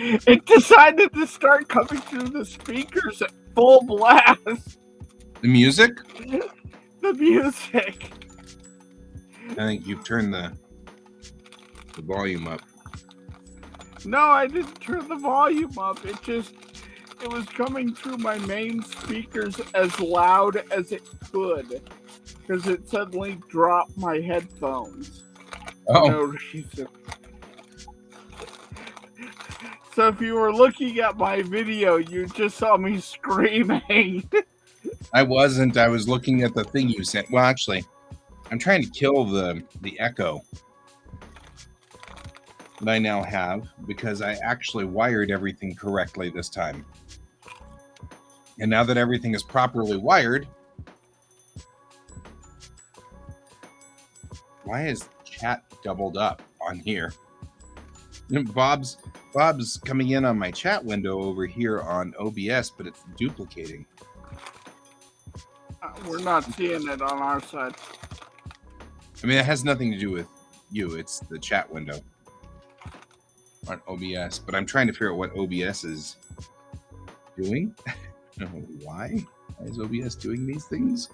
It decided to start coming through the speakers at full blast. The music? The music. I think you've turned the volume up. No, I didn't turn the volume up. It was coming through my main speakers as loud as it could. Because it suddenly dropped my headphones. Oh. For no reason. So if you were looking at my video, you just saw me screaming. I wasn't. I was looking at the thing you sent. Well, actually, I'm trying to kill the echo that I now have because I actually wired everything correctly this time. And now that everything is properly wired, why is chat doubled up on here? Bob's coming in on my chat window over here on OBS, but it's duplicating. We're not seeing it on our side. I mean, it has nothing to do with you. It's the chat window on OBS. But I'm trying to figure out what OBS is doing. I don't know why. Why is OBS doing these things?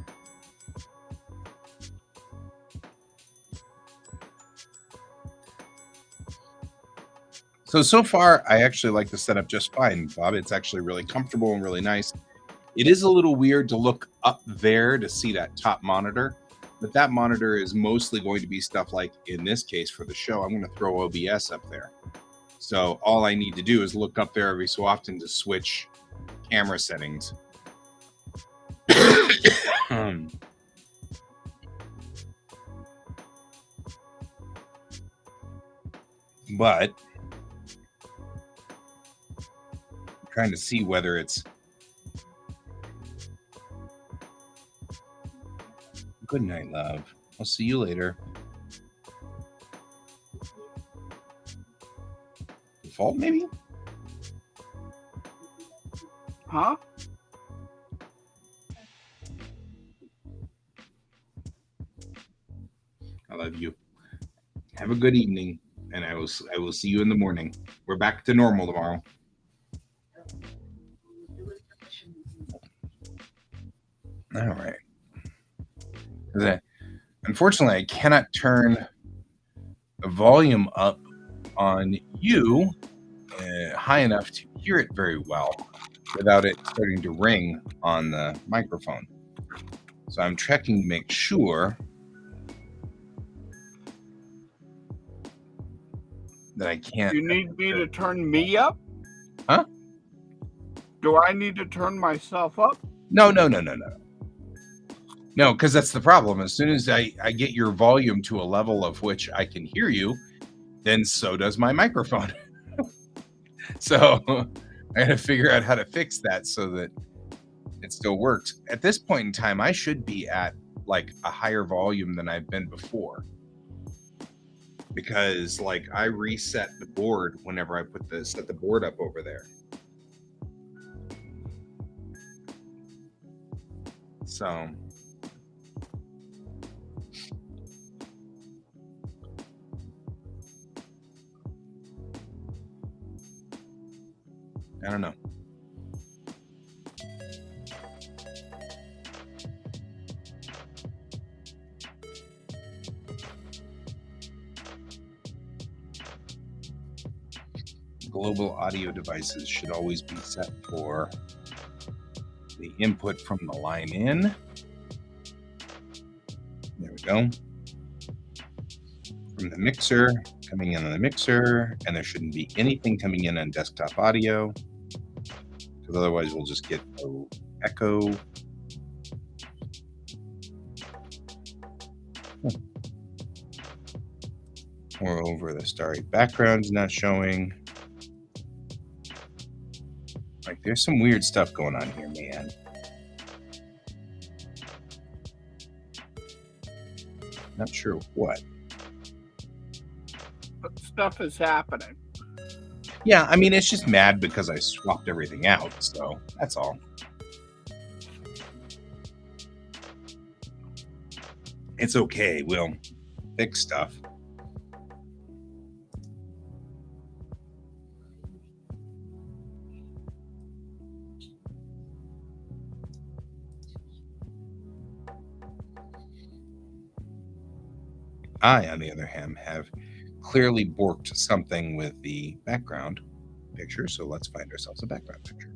So far, I actually like the setup just fine, Bob. It's actually really comfortable and really nice. It is a little weird to look up there to see that top monitor, but that monitor is mostly going to be stuff like, in this case for the show, I'm going to throw OBS up there. So all I need to do is look up there every so often to switch camera settings. But I'm trying to see whether it's good night, love. I'll see you later. Default, maybe? Huh? I love you. Have a good evening, and I will see you in the morning. We're back to normal tomorrow. All right. Unfortunately, I cannot turn the volume up on you high enough to hear it very well without it starting to ring on the microphone. So I'm checking to make sure that I can't. You need me to turn me up? Huh? Do I need to turn myself up? No. No, because that's the problem. As soon as I get your volume to a level of which I can hear you, then so does my microphone. So I got to figure out how to fix that so that it still works. At this point in time, I should be at like a higher volume than I've been before. Because like I reset the board whenever I set the board up over there. So I don't know. Global audio devices should always be set for the input from the line in. There we go. From the mixer, coming in on the mixer, and there shouldn't be anything coming in on desktop audio, because otherwise we'll just get an echo. Moreover, the starry background's not showing. Like, there's some weird stuff going on here, man. Not sure what. But stuff is happening. Yeah, I mean, it's just mad because I swapped everything out, so that's all. It's okay, we'll fix stuff. I, on the other hand, have clearly borked something with the background picture, so let's find ourselves a background picture.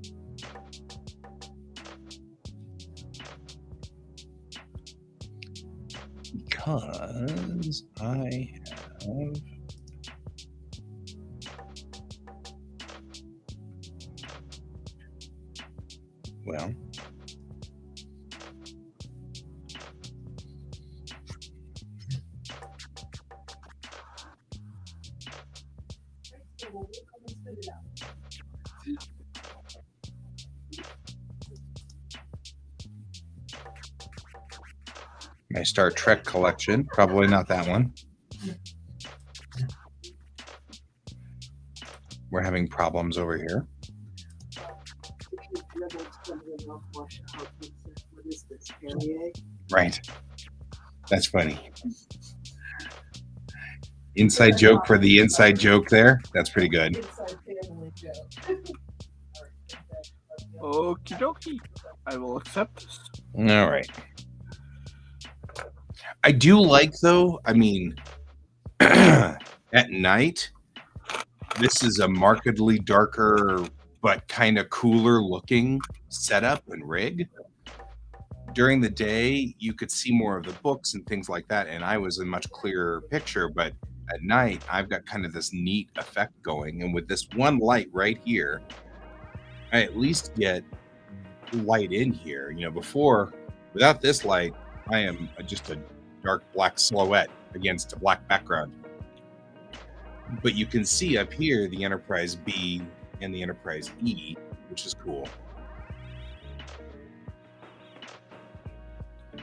Because I have... Well... my Star Trek collection. Probably not that one. We're having problems over here. Right. That's funny. Inside joke for the inside joke there. That's pretty good. Okie dokie. I will accept this. All right. I do like, though, I mean, at night, this is a markedly darker but kind of cooler looking setup and rig. During the day, you could see more of the books and things like that, and I was a much clearer picture, but at night, I've got kind of this neat effect going, and with this one light right here, I at least get light in here. You know, before, without this light, I am just a dark black silhouette against a black background. But you can see up here the Enterprise B and the Enterprise E, which is cool.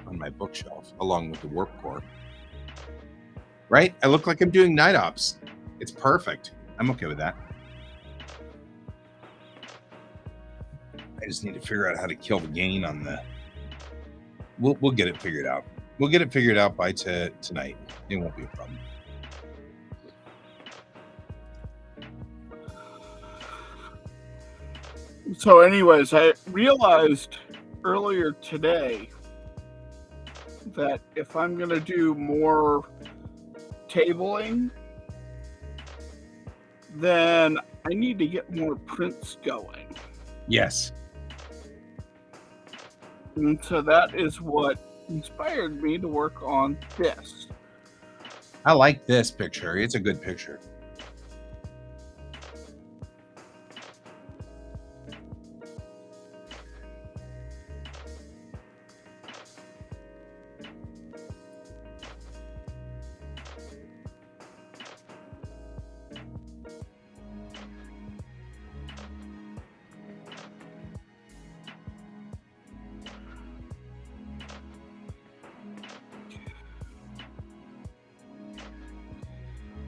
On my bookshelf, along with the warp core. Right? I look like I'm doing night ops. It's perfect. I'm okay with that. I just need to figure out how to kill the gain on the... We'll get it figured out. We'll get it figured out by tonight. It won't be a problem. So anyways, I realized earlier today that if I'm going to do more tabling, then I need to get more prints going. Yes. And so that is what inspired me to work on this. I like this picture. It's a good picture.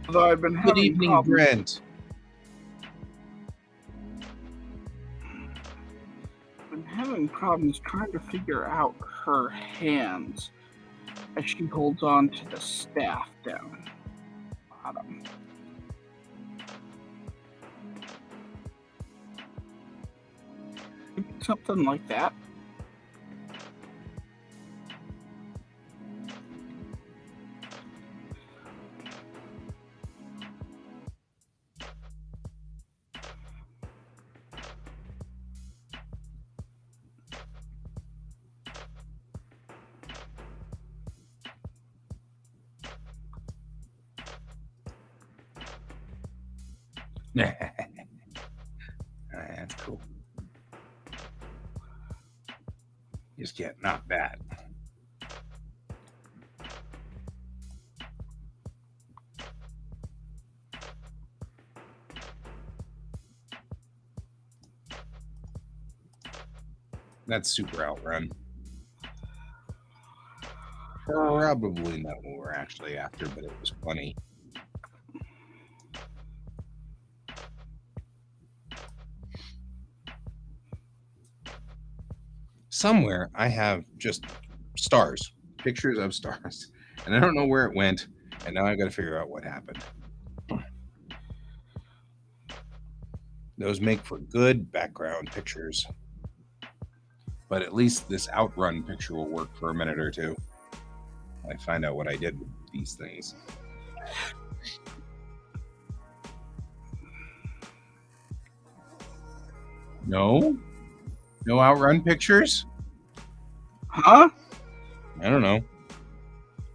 Although I've been Good having evening, problems. Brent. I'm having problems trying to figure out her hands as she holds on to the staff down the bottom. Maybe something like that. That's cool. Just get not bad. That's super outrun. Probably not what we're actually after, but it was funny. Somewhere I have just stars, pictures of stars, and I don't know where it went, and now I've got to figure out what happened. Those make for good background pictures, but at least this outrun picture will work for a minute or two. I find out what I did with these things. No Outrun pictures. Huh? I don't know.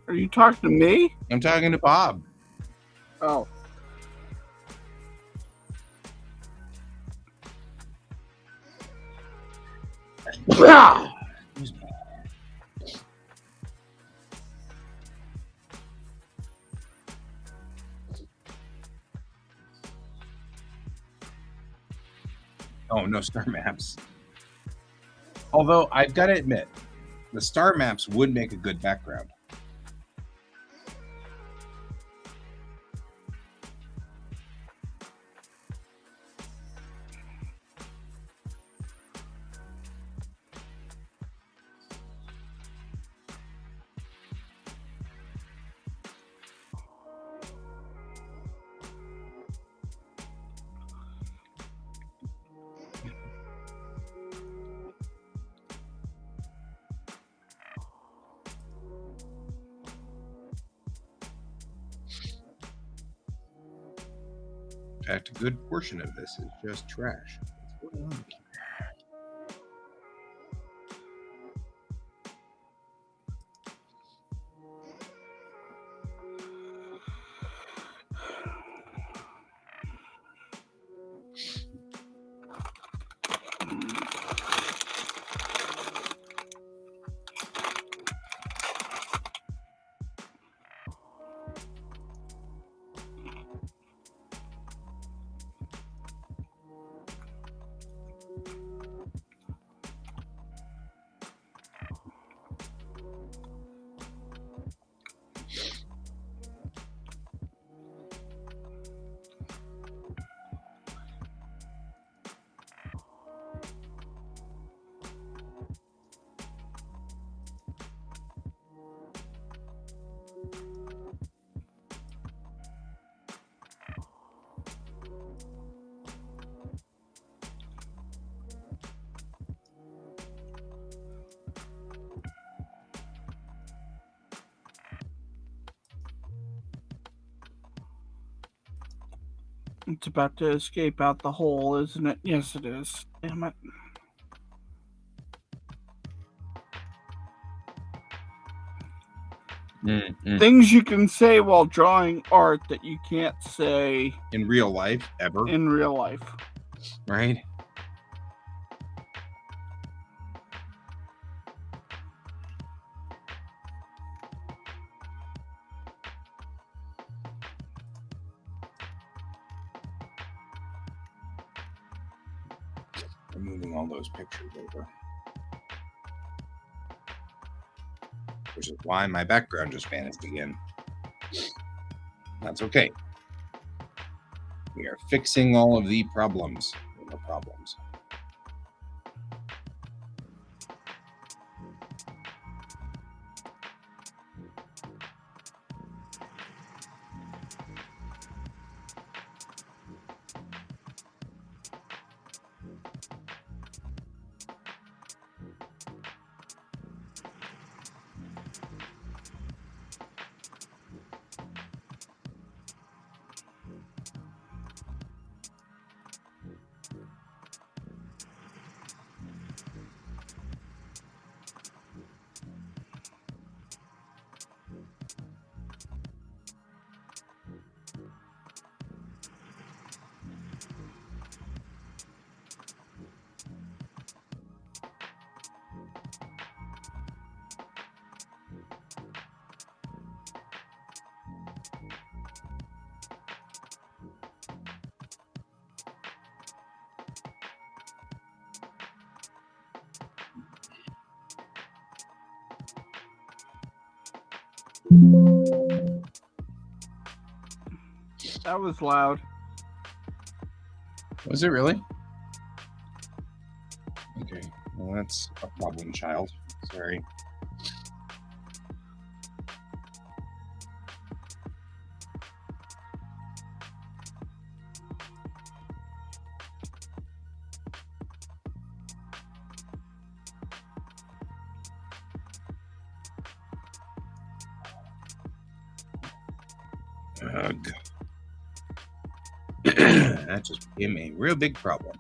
Are you talking to me? I'm talking to Bob. Oh. Excuse me. Oh, no star maps. Although I've got to admit, the star maps would make a good background. In fact, a good portion of this is just trash. What's going on? It's about to escape out the hole, isn't it? Yes, it is. Damn it. Things you can say while drawing art that you can't say In real life, ever. in real life. Right? I'm moving all those pictures over. Which is why my background just vanished again. That's okay. We are fixing all of the problems. No problems. That was loud. Was it really? Okay. Well, that's a problem, child. Sorry. Ugh. That just became a real big problem.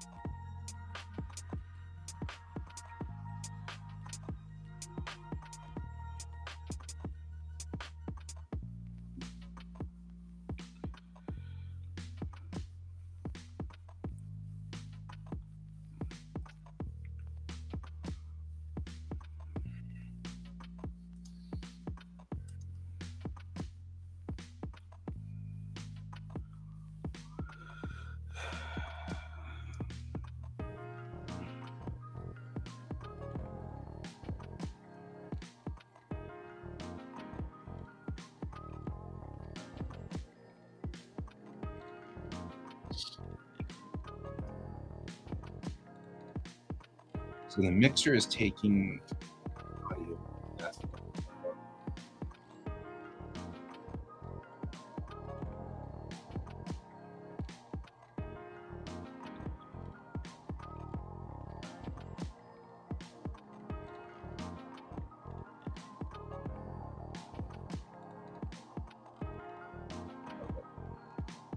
So the mixer is taking audio.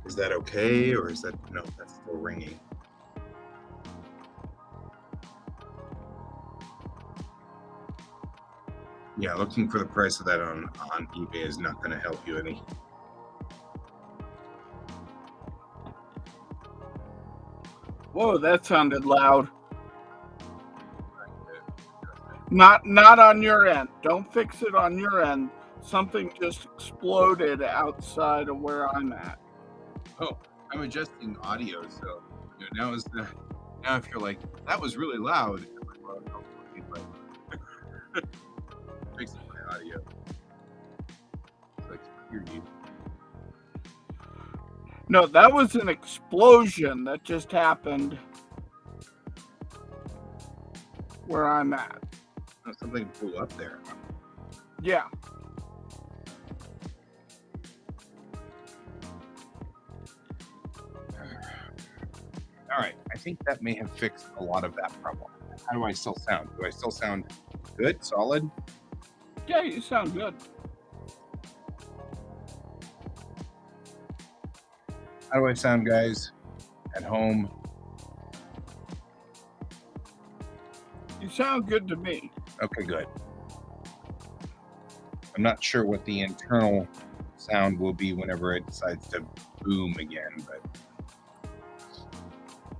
Is that okay, or is that no? That's still ringing. Yeah, looking for the price of that on eBay is not going to help you any. Whoa, that sounded loud. Not on your end. Don't fix it on your end. Something just exploded outside of where I'm at. Oh, I'm adjusting audio, so now is the now if you're like that was really loud, I'm like, well, no, fixing my audio. So I can hear you. No, that was an explosion that just happened where I'm at. Oh, something blew up there. Yeah. All right, I think that may have fixed a lot of that problem. How do I still sound? Do I still sound good, solid? Yeah, you sound good. How do I sound, guys? At home? You sound good to me. Okay, good. I'm not sure what the internal sound will be whenever it decides to boom again, but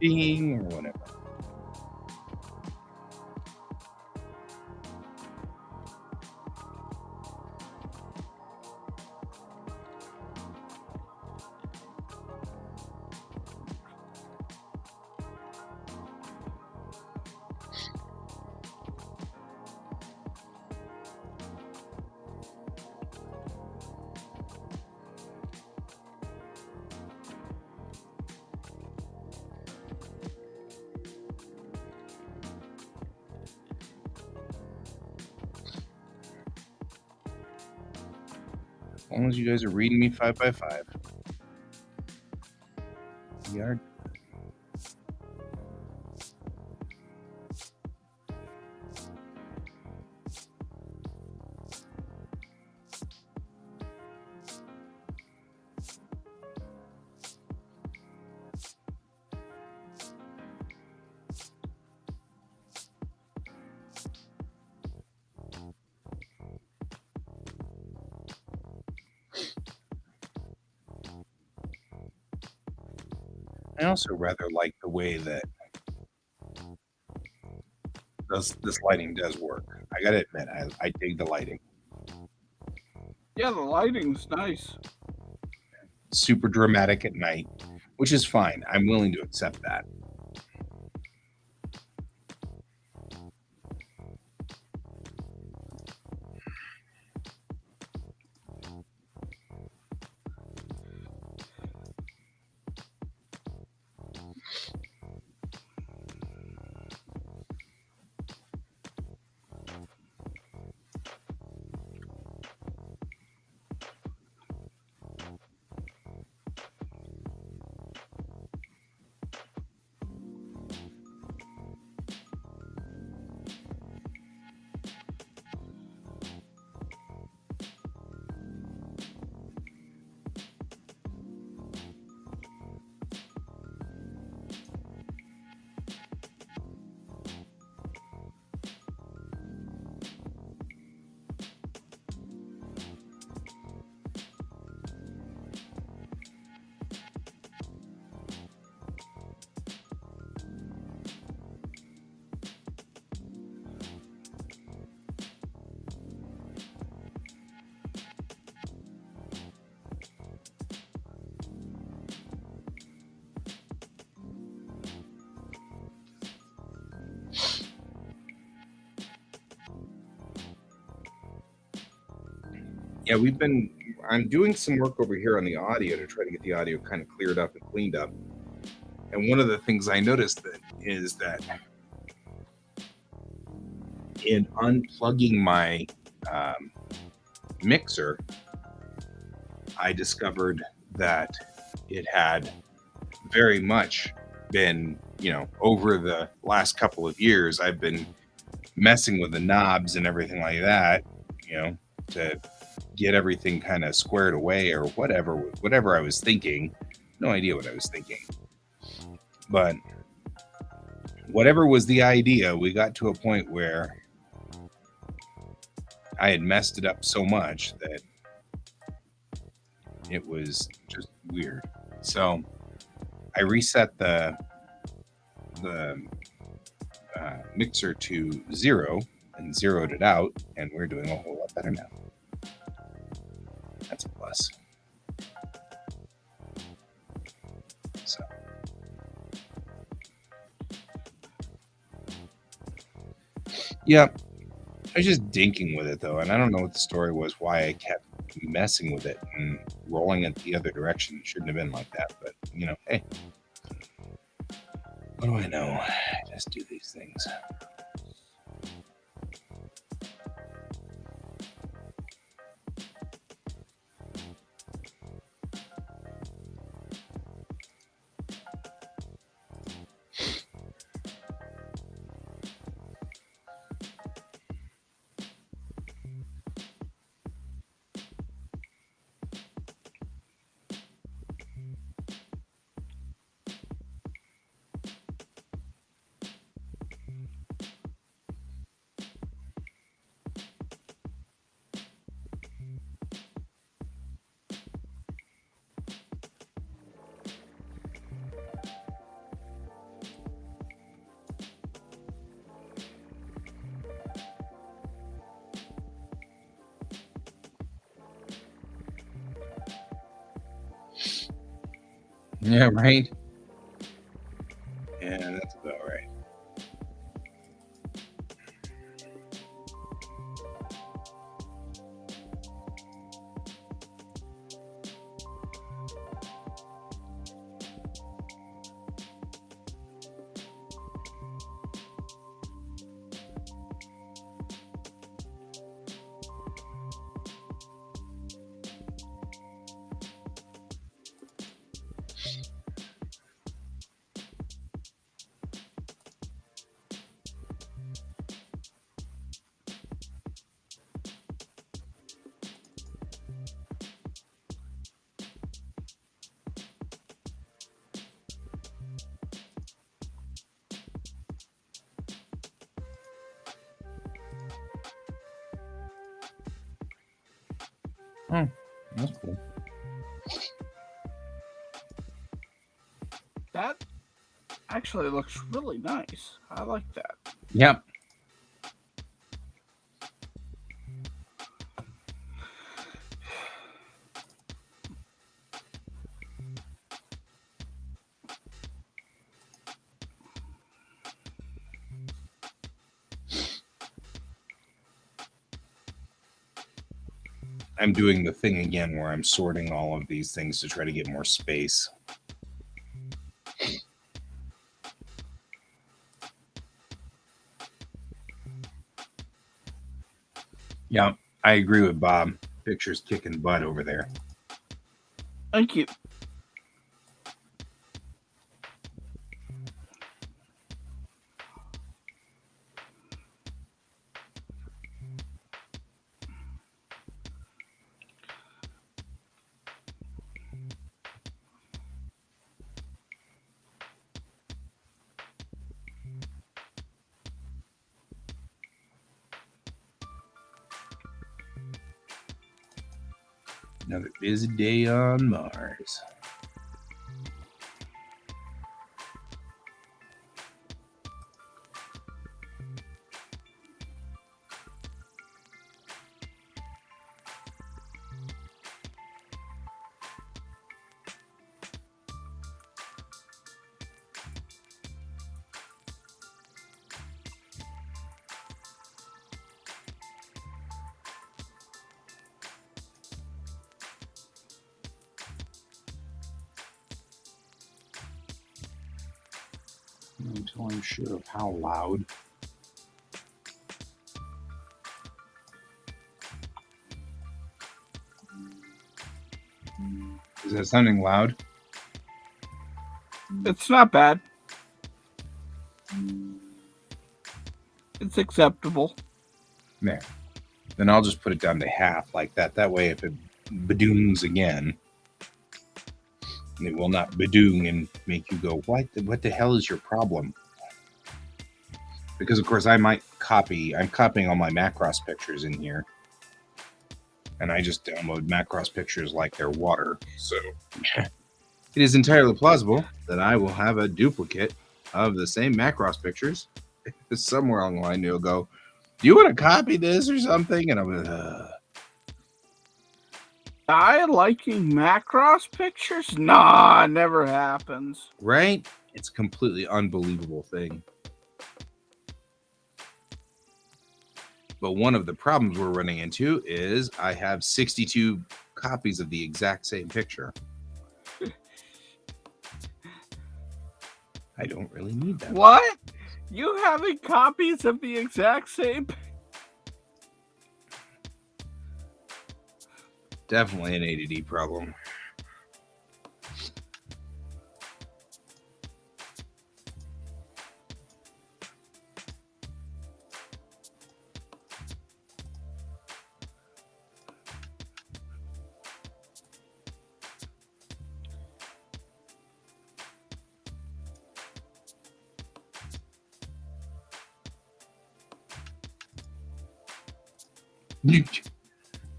ding or whatever. As long as you guys are reading me 5 by 5. We are. I also rather like the way that this lighting does work. I gotta admit, I dig the lighting. Yeah, the lighting's nice. Super dramatic at night, which is fine. I'm willing to accept that. Yeah, I'm doing some work over here on the audio to try to get the audio kind of cleared up and cleaned up. And one of the things I noticed is that in unplugging my mixer, I discovered that it had very much been, over the last couple of years, I've been messing with the knobs and everything like that, to get everything kind of squared away or whatever I was thinking. No idea what I was thinking. But whatever was the idea, we got to a point where I had messed it up so much that it was just weird. So I reset the mixer to 0 and zeroed it out, and we're doing a whole lot better now. That's a plus. So yeah, I was just dinking with it though, and I don't know what the story was, why I kept messing with it and rolling it the other direction. It shouldn't have been like that, but hey, what do I know? I just do these things. Yeah, right? Yeah, that's about right. Oh, that's cool. That actually looks really nice. I like that. Yep. I'm doing the thing again where I'm sorting all of these things to try to get more space. Yeah, I agree with Bob. Picture's kicking butt over there. Thank you. Another busy day on Mars. until I'm sure of how loud. Is that sounding loud? It's not bad. It's acceptable. There. Then I'll just put it down to half like that. That way, if it badoons again, it will not badoon and make you go, what the hell is your problem? Because, of course, I'm copying all my Macross pictures in here. And I just download Macross pictures like they're water. So it is entirely plausible that I will have a duplicate of the same Macross pictures. Somewhere along the line, you'll go, do you want to copy this or something? And I'm like, I liking Macross pictures? Nah, never happens. right? It's a completely unbelievable thing. But one of the problems we're running into is I have 62 copies of the exact same picture. I don't really need that. What? You having copies of the exact same? Definitely an ADD problem.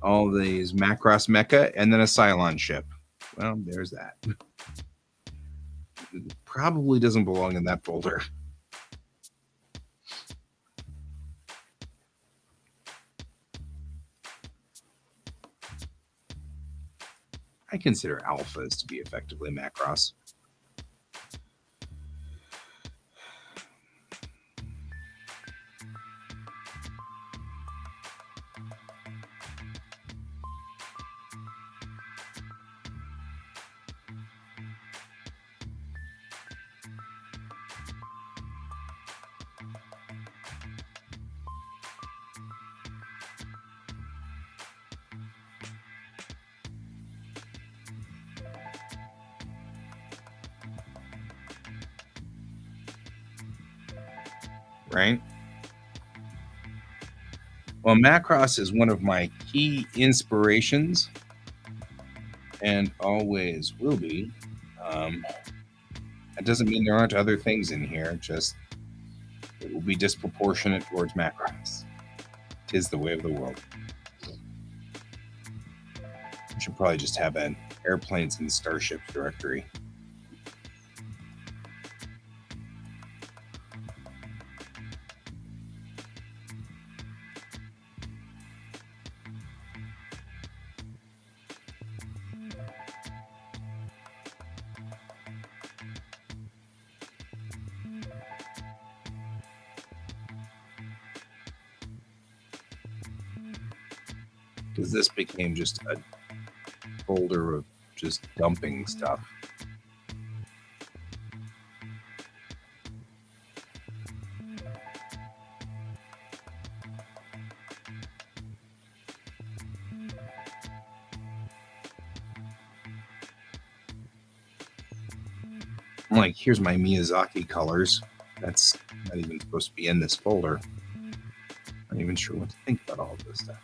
All these Macross Mecha and then a Cylon ship. Well, there's that. It probably doesn't belong in that folder. I consider alphas to be effectively Macross. Right? Well, Macross is one of my key inspirations and always will be. That doesn't mean there aren't other things in here, just it will be disproportionate towards Macross. 'Tis the way of the world. I should probably just have an airplanes and starships directory. Because this became just a folder of just dumping stuff. I'm like, here's my Miyazaki colors. That's not even supposed to be in this folder. I'm not even sure what to think about all of this stuff.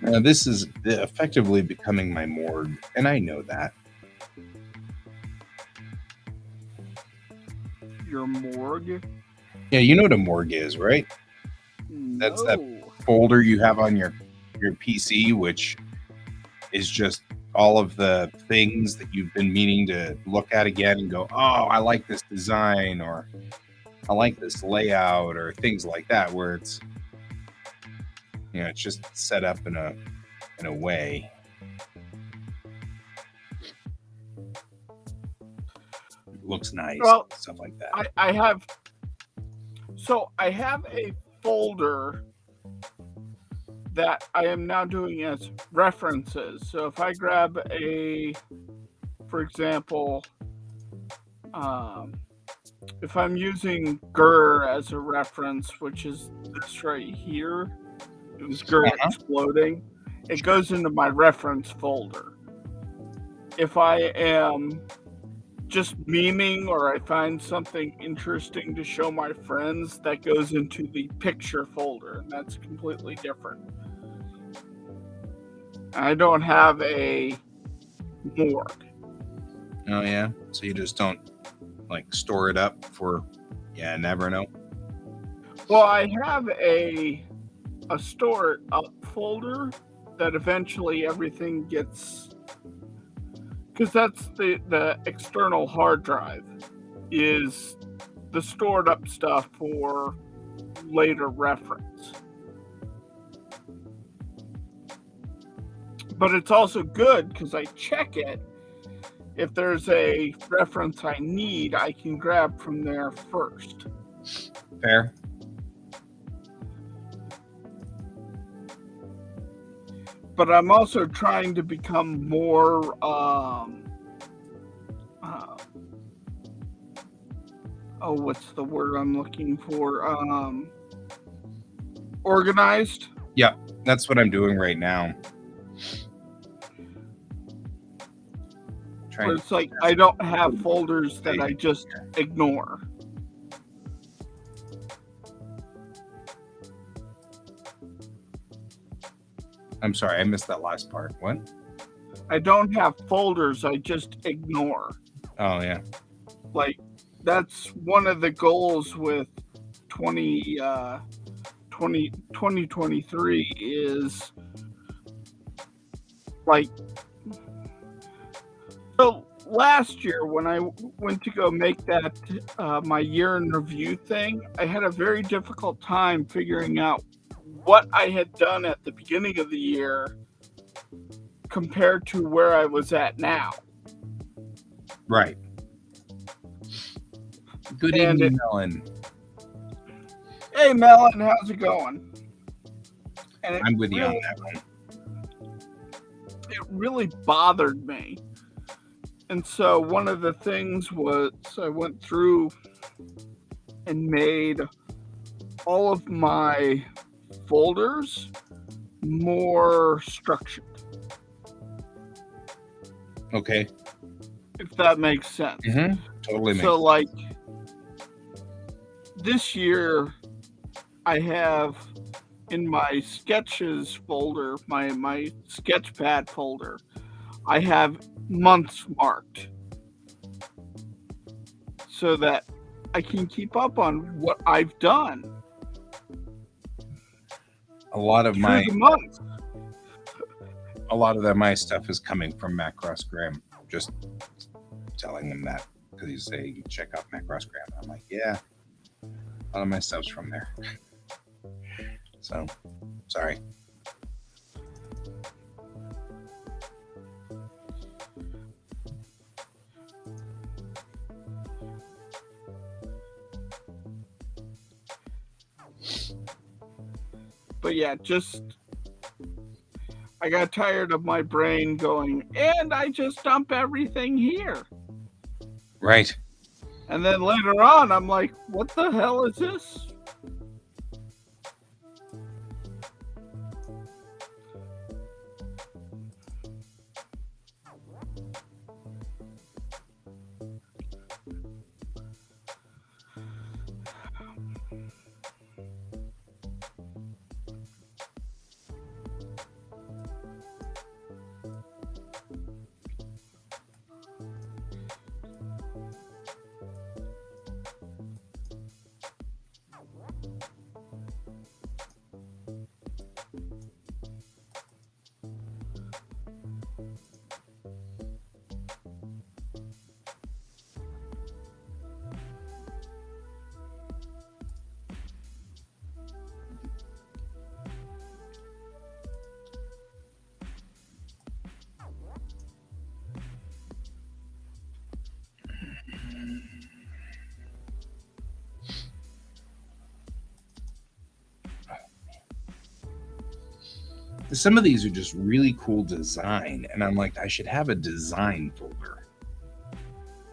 Now, this is effectively becoming my morgue, and I know that. Your morgue? Yeah, you know what a morgue is, right? No. That's that folder you have on your PC, which is just all of the things that you've been meaning to look at again and go, oh, I like this design, or I like this layout, or things like that, where it's, you know, it's just set up in a way. It looks nice, Well, stuff like that. I have a folder that I am now doing as references. So if I grab for example, if I'm using GUR as a reference, which is this right here, it was GUR exploding, it goes into my reference folder. If I am just memeing or I find something interesting to show my friends, that goes into the picture folder, and that's completely different. I don't have a morgue. Oh yeah, so you just don't like store it up for, never know. Well, I have a store it up folder that eventually everything gets, because that's the external hard drive, is the stored up stuff for later reference. But it's also good because I check it. If there's a reference I need, I can grab from there first. Fair. But I'm also trying to become more what's the word I'm looking for? Organized. Yeah, that's what I'm doing right now. Where it's like I don't have folders that I just ignore. I'm sorry, I missed that last part. What? I don't have folders I just ignore. Oh, yeah. Like, that's one of the goals with 2023 is, like, so last year when I went to go make that my year in review thing, I had a very difficult time figuring out what I had done at the beginning of the year compared to where I was at now. Right. Good evening, Melon. Hey, Melon, how's it going? And I'm with you on that one. It really bothered me. And so one of the things was I went through and made all of my folders more structured. Okay. If that makes sense. Mm-hmm. Totally makes sense. So, like, this year, I have in my sketches folder, my sketchpad folder, I have months marked so that I can keep up on what I've done. A lot of my stuff is coming from Matt Crossgram. Just telling them that because he's saying check out Matt Crossgram. I'm like, yeah, a lot of my stuff's from there. So, sorry. But yeah, I got tired of my brain going, and I just dump everything here. Right. And then later on, I'm like, what the hell is this? Some of these are just really cool design, and I'm like, I should have a design folder.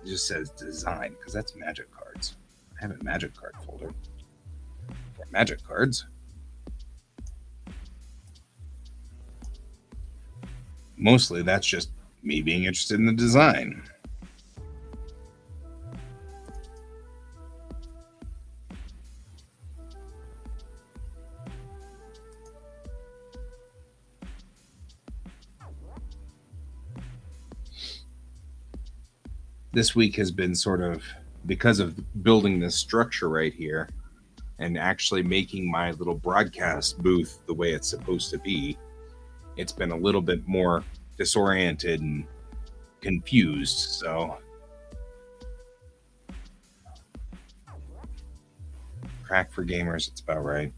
It just says design because that's magic cards. I have a magic card folder for magic cards. Mostly that's just me being interested in the design. This week has been sort of, because of building this structure right here and actually making my little broadcast booth the way it's supposed to be, it's been a little bit more disoriented and confused. So crack for gamers, it's about right.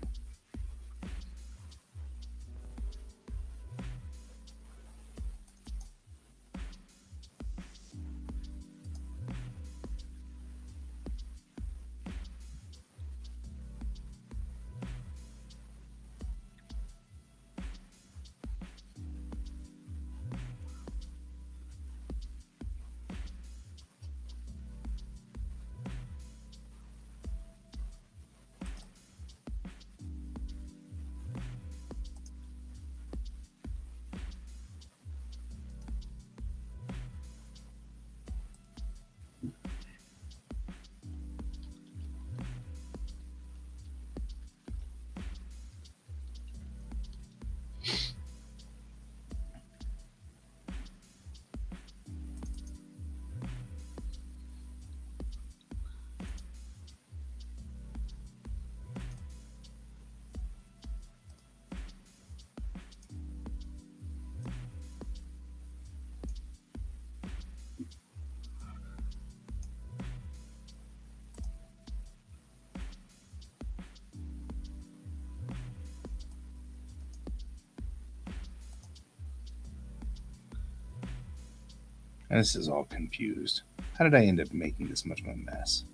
And this is all confused. How did I end up making this much of a mess?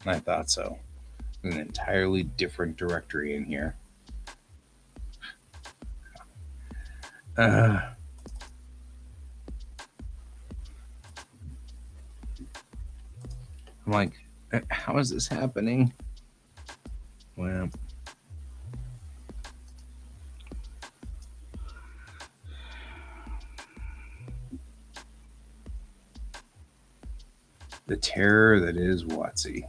I thought so. An entirely different directory in here. I'm like, how is this happening? Well, the terror that is WotC.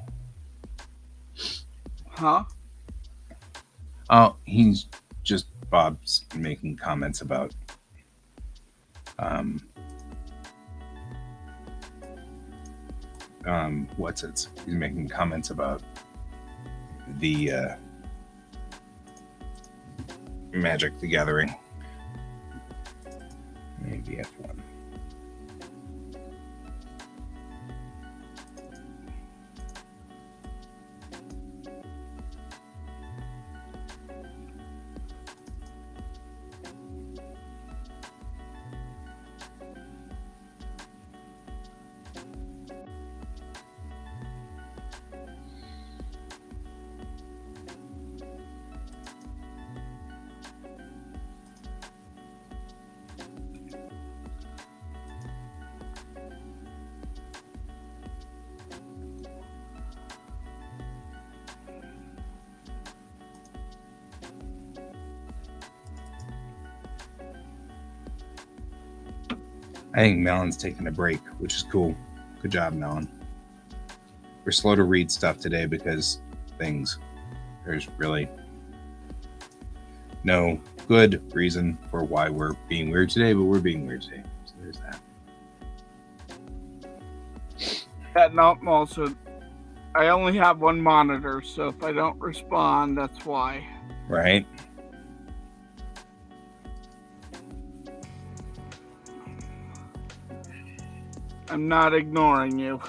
Huh? Oh, he's just Bob's making comments about what's it? He's making comments about the Magic the Gathering. Maybe F1. I think Melon's taking a break, which is cool. Good job, Melon. We're slow to read stuff today because there's really no good reason for why we're being weird today, but we're being weird today. So there's that. Yeah, no, also, I only have one monitor, so if I don't respond, that's why. Right? I'm not ignoring you.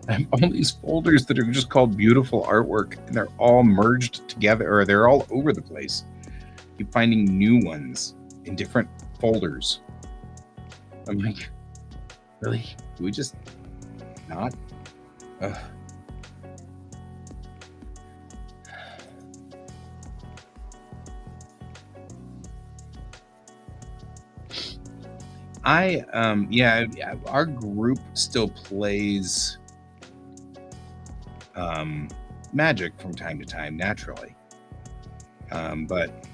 I have all these folders that are just called beautiful artwork, and they're all merged together, or they're all over the place. Keep finding new ones in different folders. I'm like, really? Do we just not? Ugh. Our group still plays Magic from time to time, naturally. But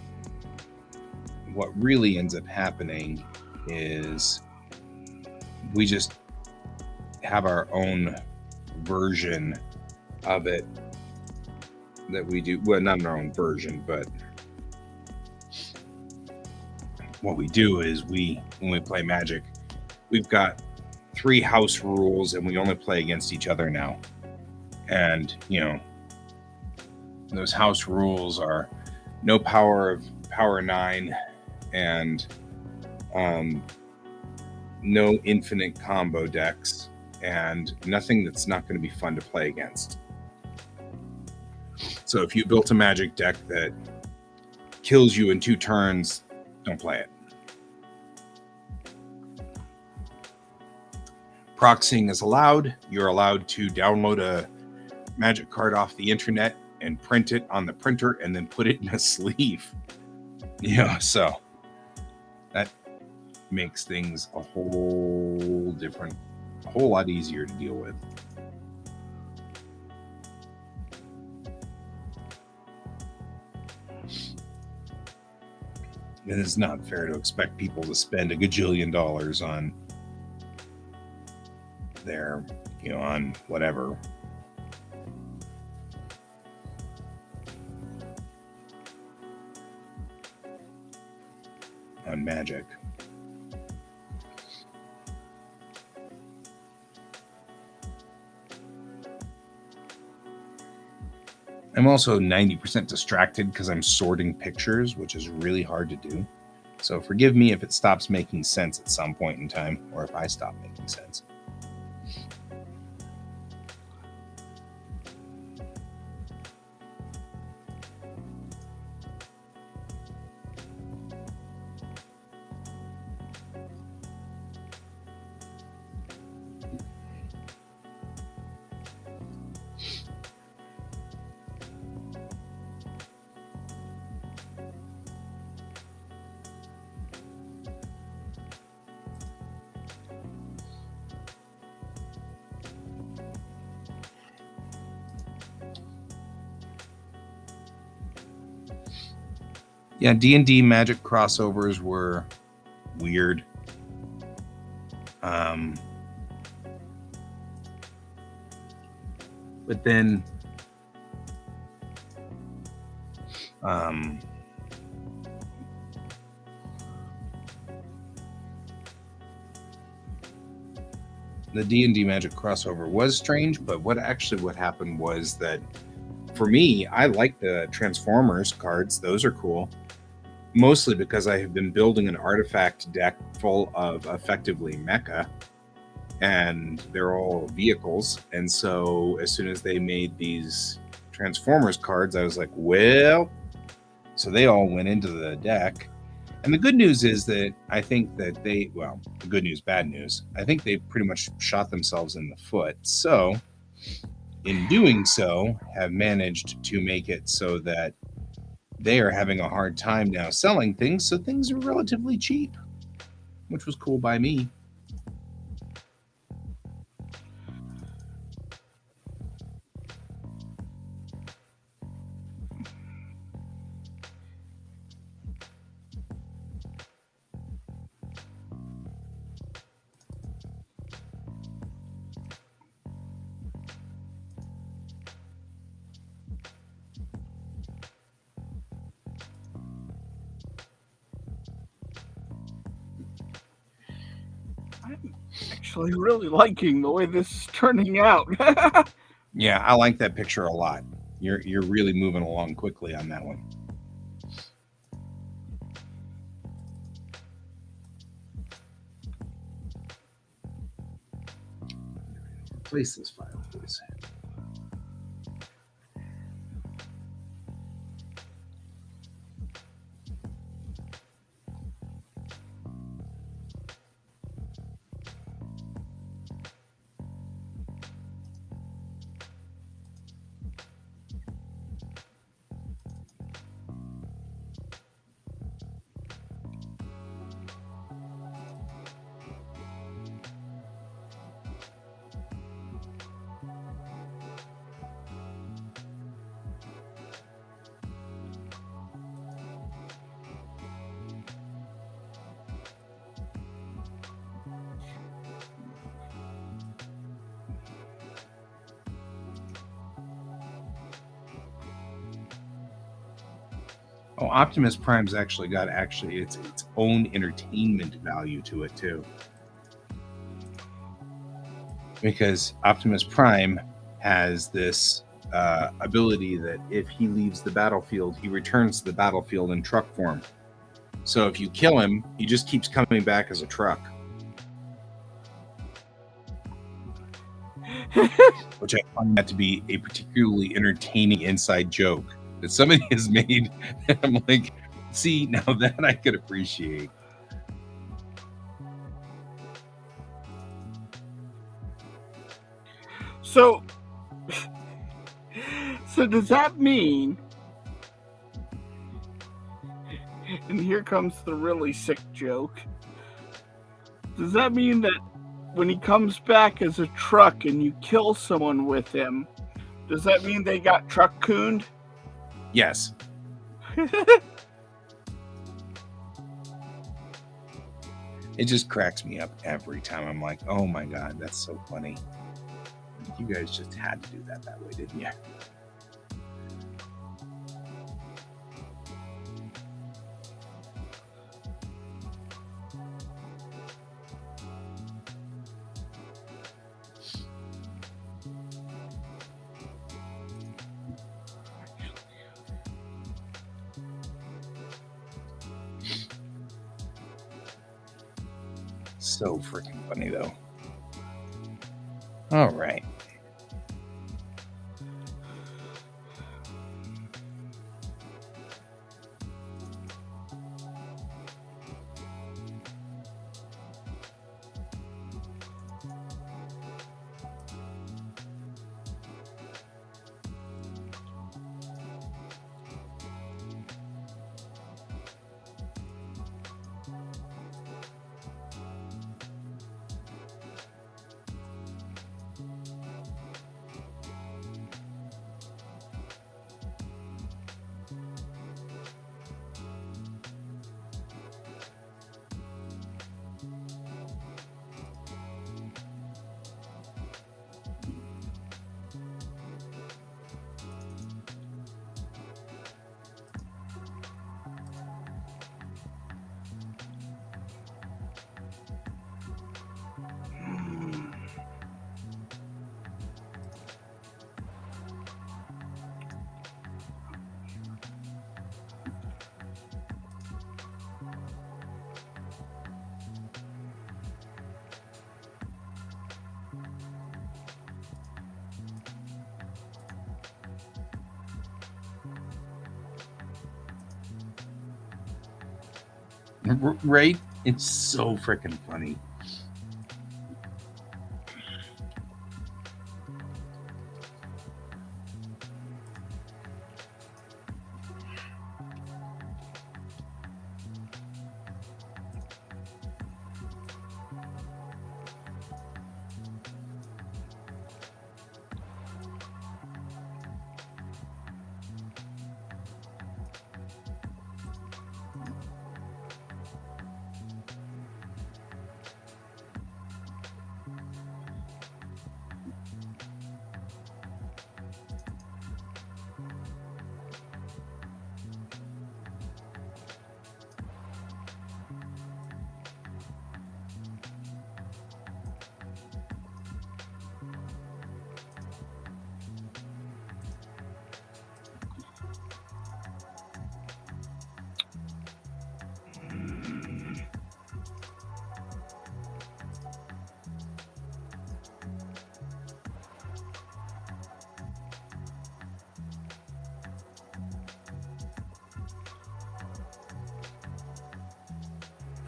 what really ends up happening is we just have our own version of it that we do. Well, not our own version, but what we do is when we play Magic, we've got 3 house rules and we only play against each other now. And, those house rules are no power of power 9 and no infinite combo decks and nothing that's not going to be fun to play against. So if you built a Magic deck that kills you in 2 turns, don't play it. Proxying is allowed. You're allowed to download a Magic card off the internet and print it on the printer and then put it in a sleeve. So that makes things a whole lot easier to deal with. And it's not fair to expect people to spend $1 gajillion on their, on whatever. On Magic. I'm also 90% distracted because I'm sorting pictures, which is really hard to do. So forgive me if it stops making sense at some point in time, or if I stop making sense. Yeah, D&D Magic crossovers were weird. But then the D&D Magic crossover was strange, but what happened was that for me, I like the Transformers cards. Those are cool. Mostly because I have been building an artifact deck full of effectively mecha, and they're all vehicles. And so as soon as they made these Transformers cards, I was like, well, so they all went into the deck. And the good news is that I think that the good news, bad news, I think they pretty much shot themselves in the foot. So in doing so, have managed to make it so that they are having a hard time now selling things, so things are relatively cheap, which was cool by me. I'm actually really liking the way this is turning out. Yeah, I like that picture a lot. You're really moving along quickly on that one. Replace this file, please. Oh, Optimus Prime's actually got its own entertainment value to it too. Because Optimus Prime has this ability that if he leaves the battlefield, he returns to the battlefield in truck form. So if you kill him, he just keeps coming back as a truck. Which I find that to be a particularly entertaining inside joke that somebody has made. I'm like, see, now that I could appreciate. So does that mean, and here comes the really sick joke, does that mean that when he comes back as a truck and you kill someone with him, does that mean they got truck-cooned? Yes. It just cracks me up every time. I'm like, oh my God, that's so funny. You guys just had to do that way, didn't you? So freaking funny, though. All right. Right? It's so freaking funny.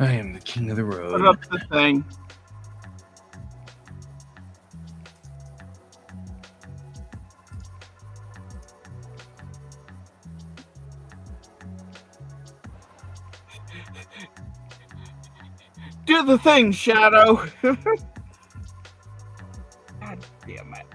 I am the king of the Put road. up the thing. Do the thing, Shadow. God damn it.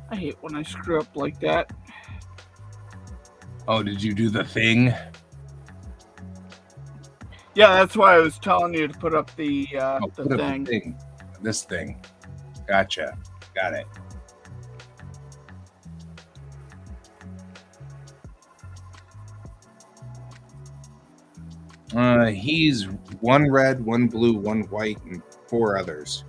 I hate when I screw up like that. Oh, did you do the thing? Yeah, that's why I was telling you to put up the Put up thing. the thing. This thing. Gotcha. Got it. He's one red, one blue, one white, and 4 others.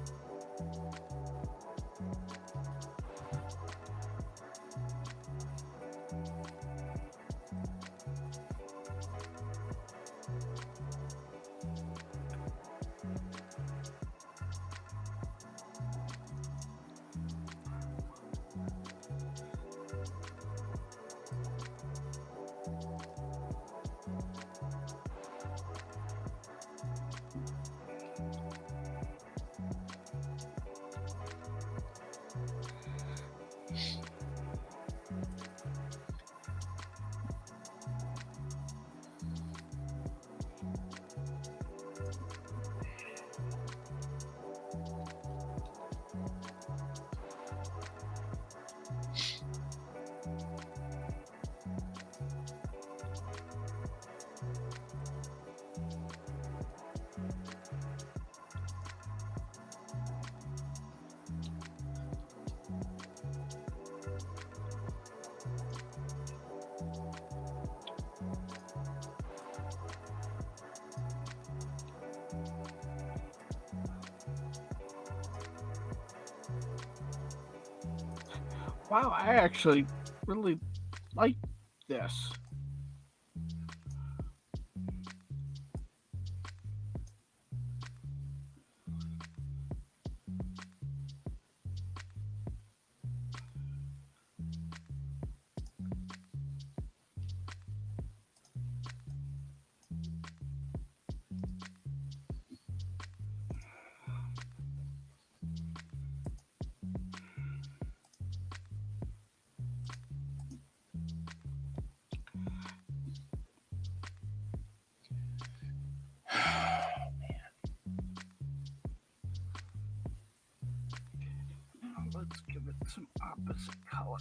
Wow, I actually really like this. Now let's give it some opposite color.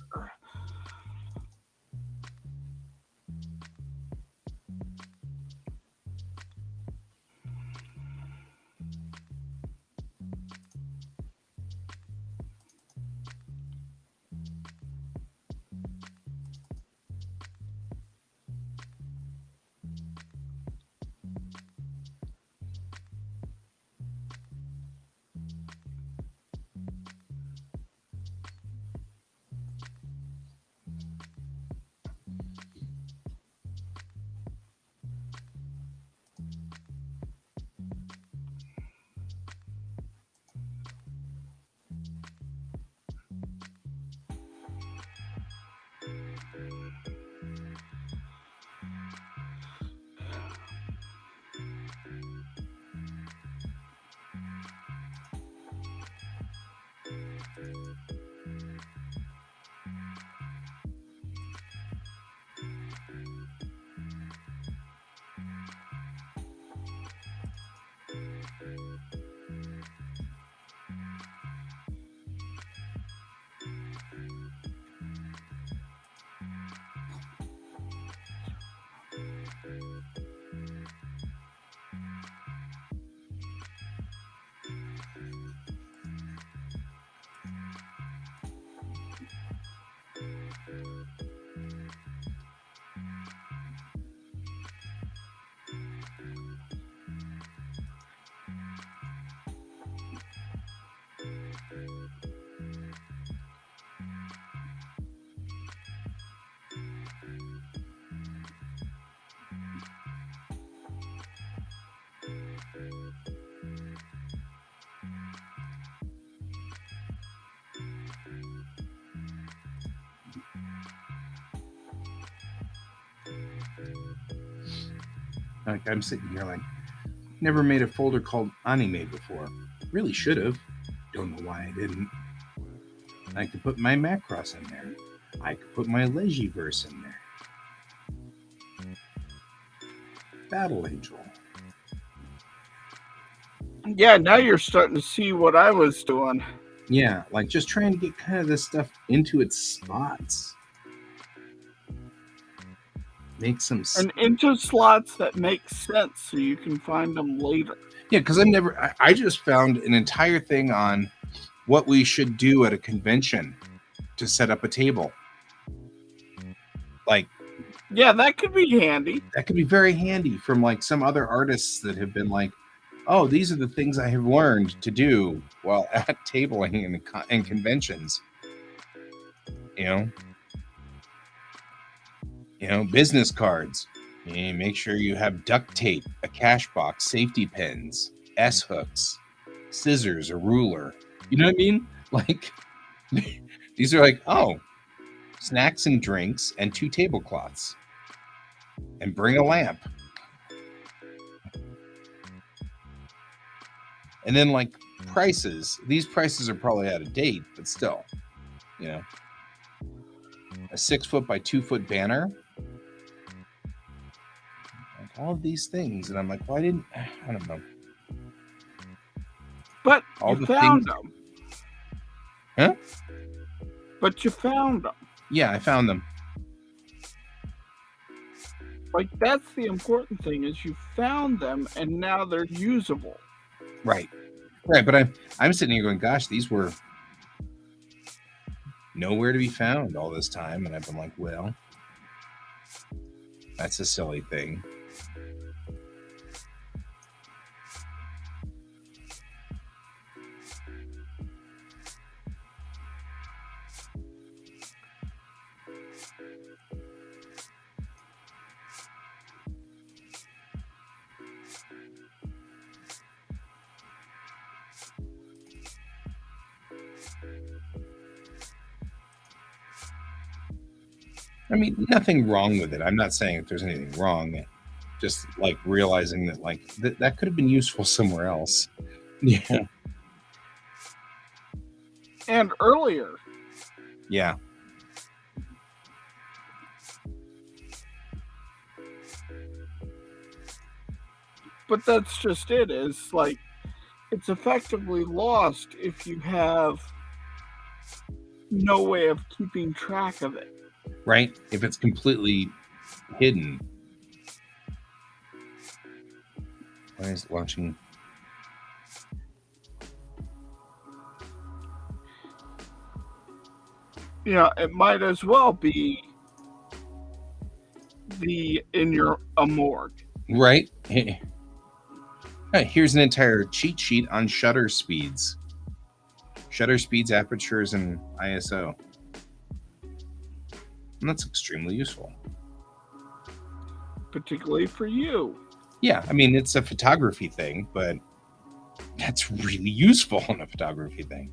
Like I'm sitting here like, never made a folder called anime before. Really should have. Don't know why I didn't. I could put my Macross in there. I could put my Legiverse in there. Battle Angel. Yeah, now you're starting to see what I was doing. Yeah, like just trying to get kind of this stuff into its spots. Make some And into slots that make sense so you can find them later. Yeah, because I just found an entire thing on what we should do at a convention to set up a table. Like, yeah, that could be handy. That could be very handy from like some other artists that have been like, oh, these are the things I have learned to do while at tabling and conventions. You know, business cards. Make sure you have duct tape, a cash box, safety pins, S hooks, scissors, a ruler. You know what I mean? Like, these are like, oh, snacks and drinks and 2 tablecloths. And bring a lamp. And then like prices. These prices are probably out of date, but still, a 6-foot by 2-foot banner. Like all of these things. And I'm like, I don't know. But you found them. Huh? But you found them. Yeah, I found them. Like, that's the important thing, is you found them and now they're usable. Right. But I'm sitting here going, gosh, these were nowhere to be found all this time. And I've been like, well, that's a silly thing. I mean, nothing wrong with it. I'm not saying that there's anything wrong. Just like realizing that like that could have been useful somewhere else. Yeah. And earlier. Yeah. But that's just it, is like, it's effectively lost if you have no way of keeping track of it. Right? If it's completely hidden. Why is it launching? Yeah, it might as well be in your morgue. Right? Here's an entire cheat sheet on shutter speeds. Shutter speeds, apertures, and ISO. And that's extremely useful. Particularly for you. Yeah, I mean, it's a photography thing, but that's really useful in a photography thing.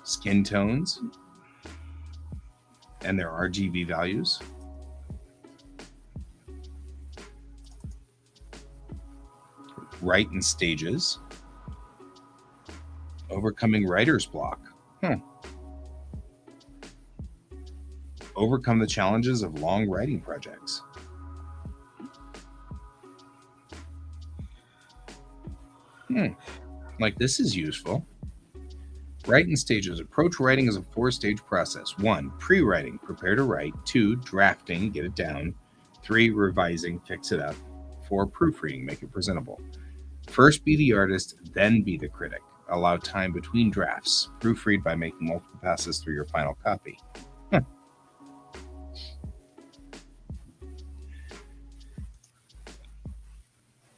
Skin tones and their RGB values. Write in stages. Overcoming writer's block. Overcome the challenges of long writing projects. Like, this is useful. Writing stages. Approach writing as a 4-stage process. 1, pre-writing, prepare to write. 2, drafting, get it down. 3, revising, fix it up. 4, proofreading, make it presentable. First be the artist, then be the critic. Allow time between drafts. Proofread by making multiple passes through your final copy.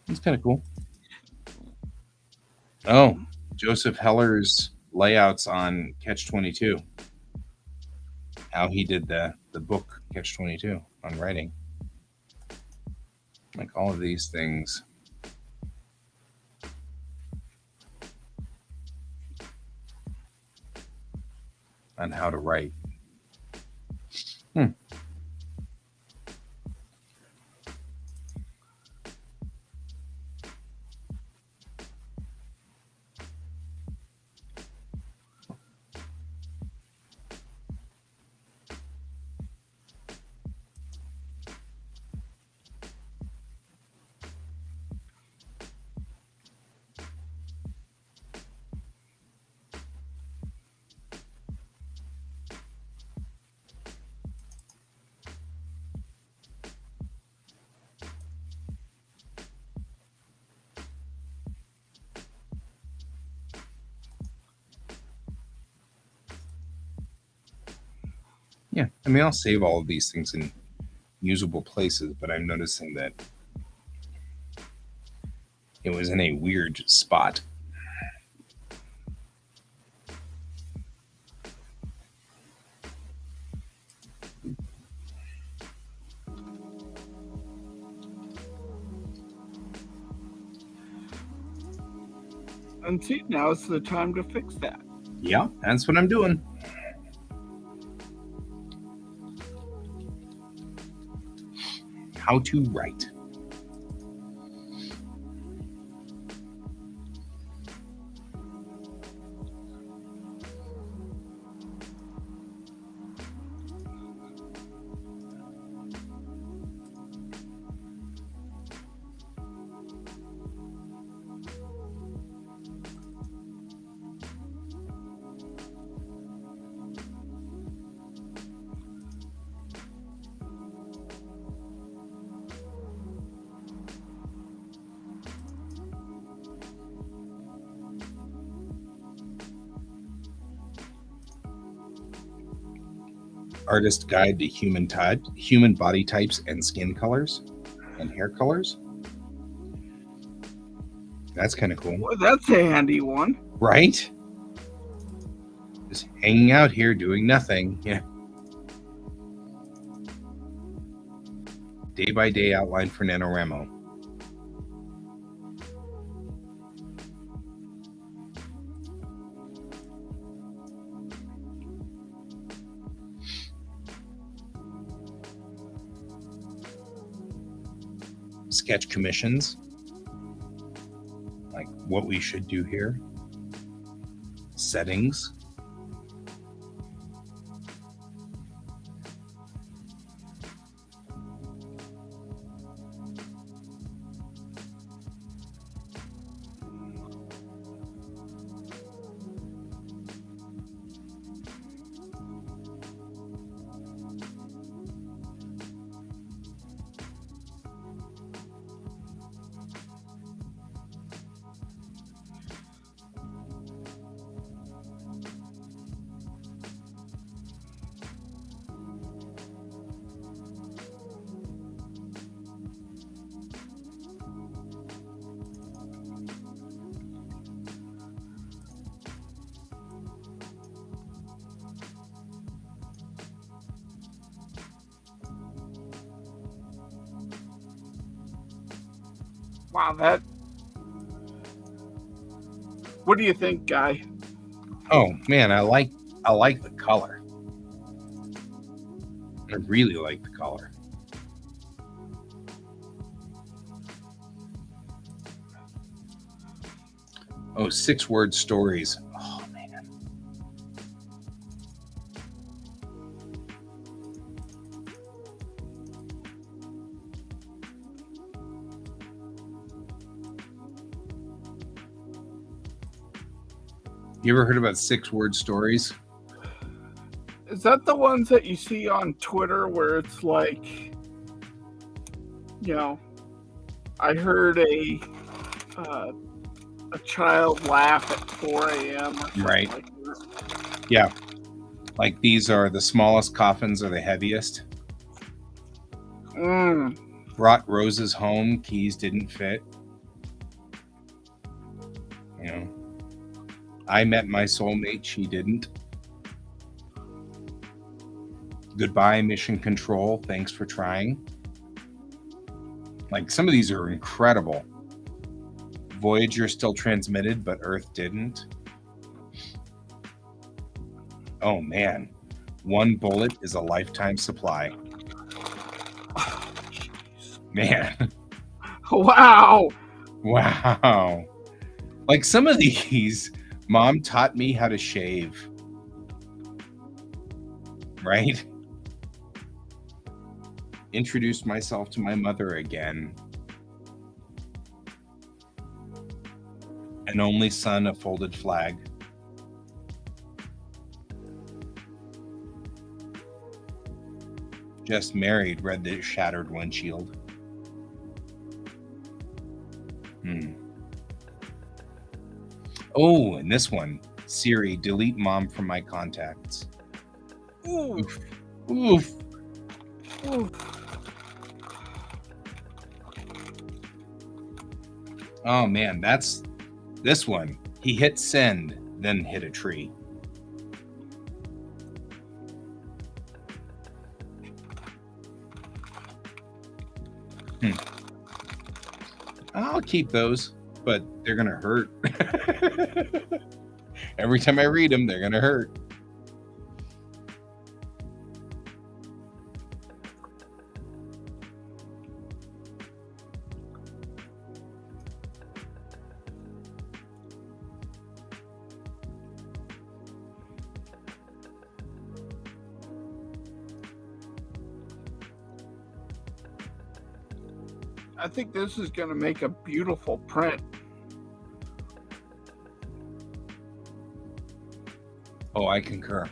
That's kind of cool. Oh, Joseph Heller's layouts on Catch-22. How he did the book Catch-22 on writing. Like all of these things. On how to write. Yeah, I mean, I'll save all of these things in usable places, but I'm noticing that it was in a weird spot. And see, now is the time to fix that. Yeah, that's what I'm doing. How to write. Artist Guide to Human Body Types and Skin Colors and Hair Colors. That's kind of cool. Well, that's a handy one. Right? Just hanging out here doing nothing. Yeah. Day by day outline for NaNoWriMo. Sketch commissions, like what we should do here. Settings. Wow, that. What do you think, Guy? Oh man, I like the color. I really like the color. Oh, 6-word stories. Oh man. You ever heard about 6-word stories? Is that the ones that you see on Twitter where it's like, you know, I heard a child laugh at 4 a.m. or something Right. like that? Yeah. Like these are the smallest coffins are the heaviest. Brought roses home, keys didn't fit. You know, I met my soulmate, she didn't. Goodbye, mission control, thanks for trying. Like some of these are incredible. Voyager still transmitted, but Earth didn't. Oh man, one bullet is a lifetime supply. Man. Wow. Wow. Like some of these, Mom taught me how to shave. Right? Introduced myself to my mother again. An only son, a folded flag. Just married, read the shattered windshield. Oh, and this one, Siri, delete mom from my contacts. Ooh. Oof. Oof. Oof. Oh man, that's this one. He hit send, then hit a tree. I'll keep those, but they're gonna hurt. Every time I read them, they're gonna hurt. I think this is going to make a beautiful print. Oh, I concur.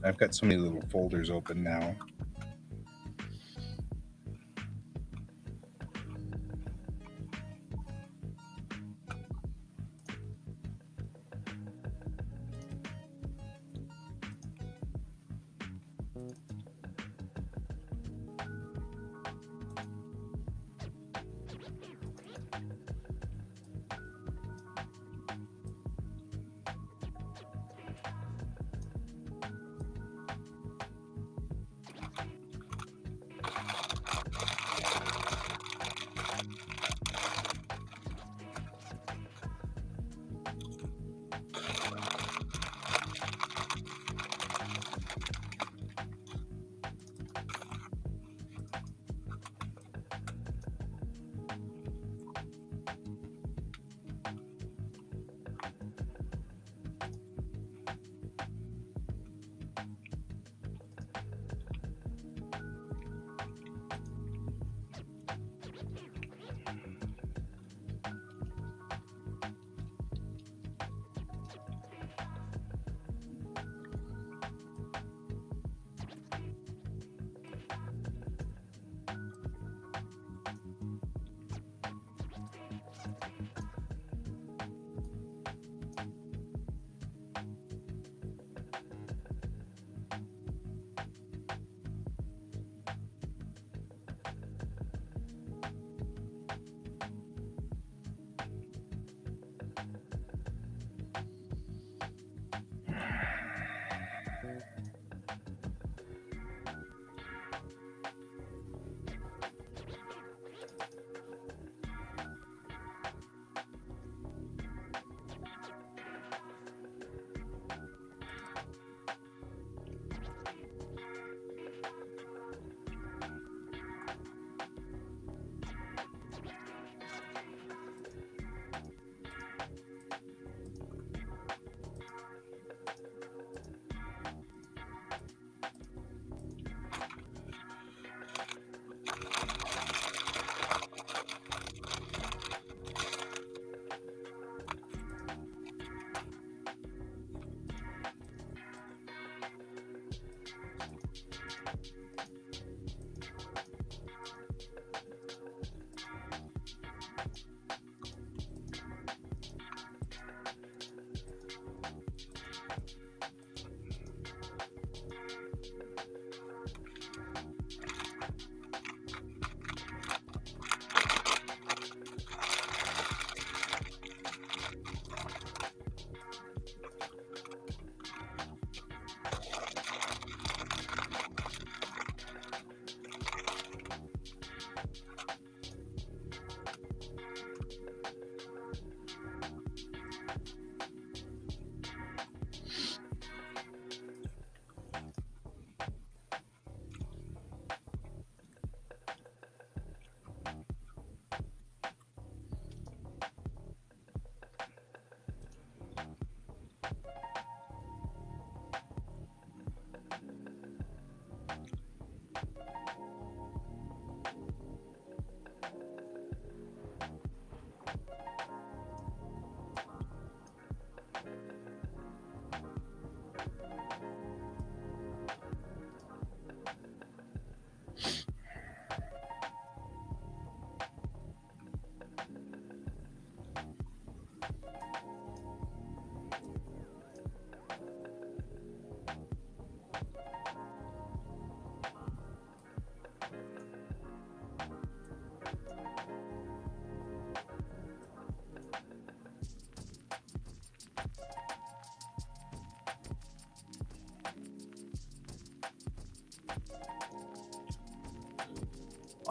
I've got so many little folders open now.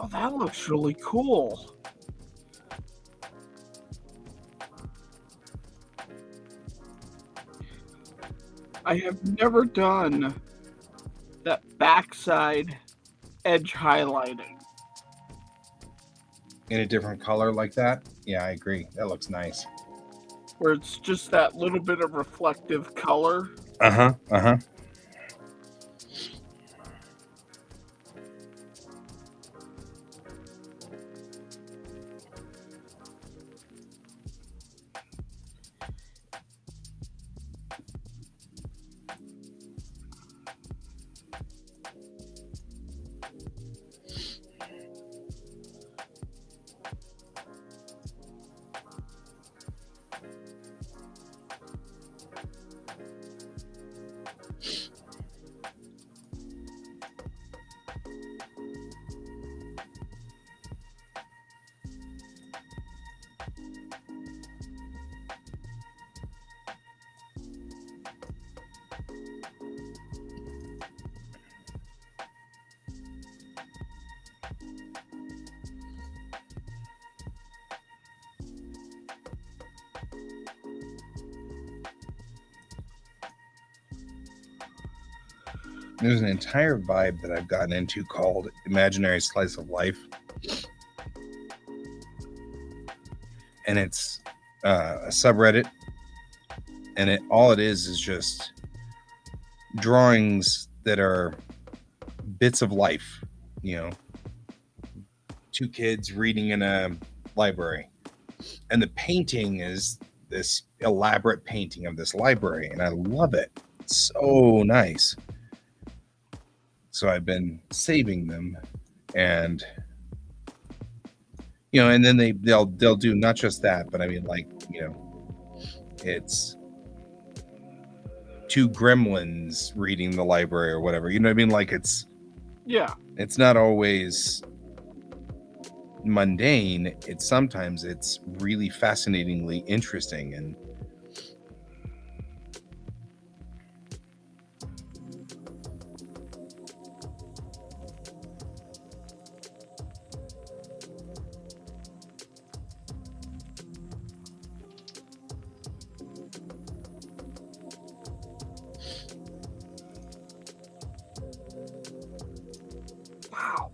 Oh, that looks really cool. I have never done that backside edge highlighting. In a different color like that? Yeah, I agree. That looks nice. Where it's just that little bit of reflective color. Uh-huh. Uh-huh. There's an entire vibe that I've gotten into called Imaginary Slice of Life. And it's a subreddit. And all it is just drawings that are bits of life, you know, two kids reading in a library. And the painting is this elaborate painting of this library. And I love it. It's so nice. So I've been saving them, and you know, and then they'll do not just that, but I mean, like, you know, it's two gremlins reading the library or whatever. You know what I mean? Like it's not always mundane. It's sometimes it's really fascinatingly interesting. And Wow.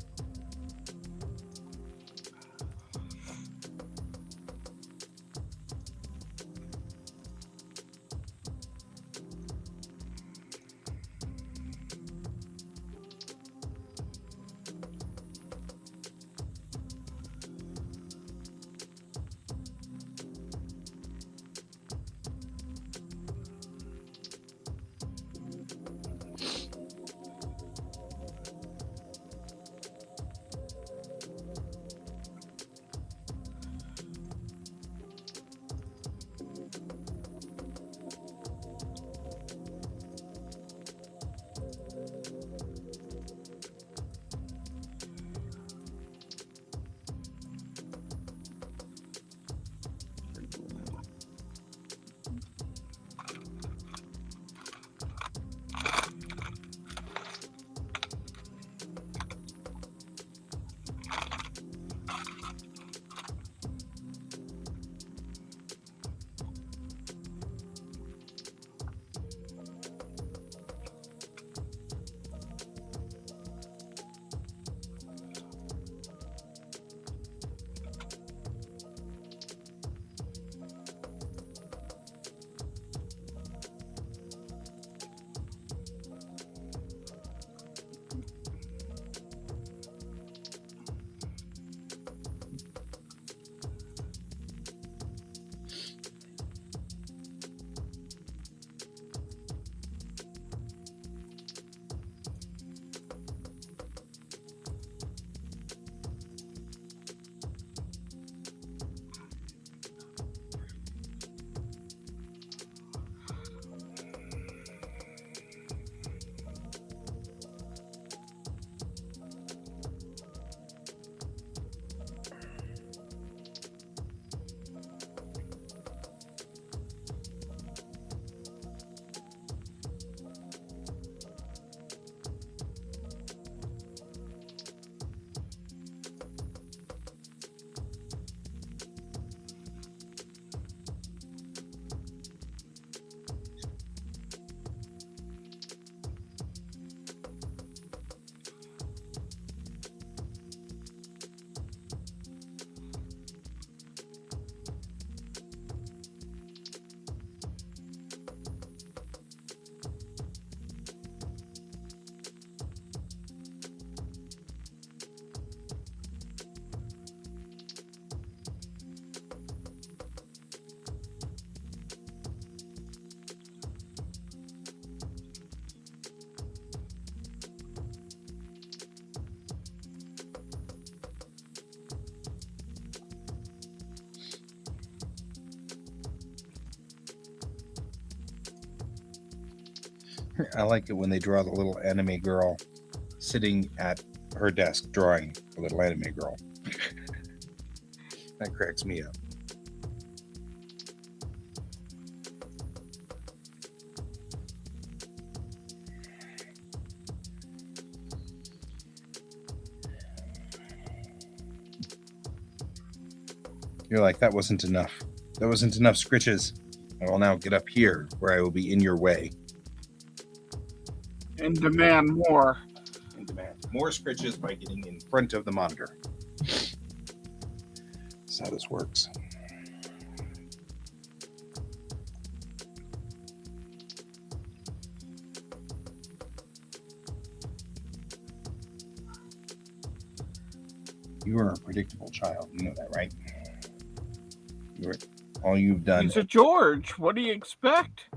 I like it when they draw the little anime girl sitting at her desk drawing a little anime girl. That cracks me up. You're like, that wasn't enough. That wasn't enough scritches. I will now get up here where I will be in your way. And demand more. And demand more scritches by getting in front of the monitor. That's how this works. You are a predictable child. You know that, right? All you've done. He's a George. What do you expect?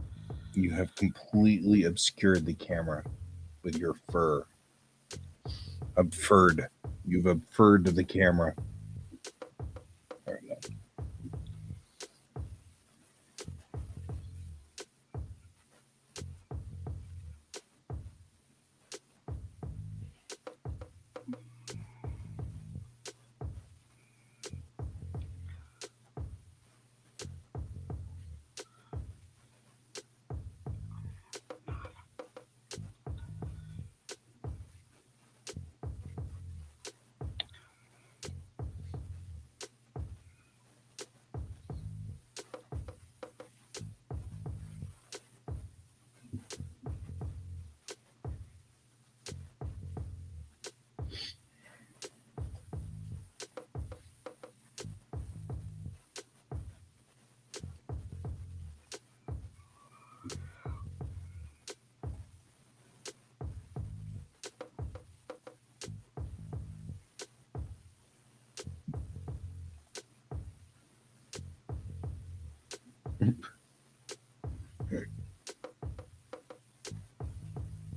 You have completely obscured the camera with your fur. Abfurred. You've abfurred the camera. There we go.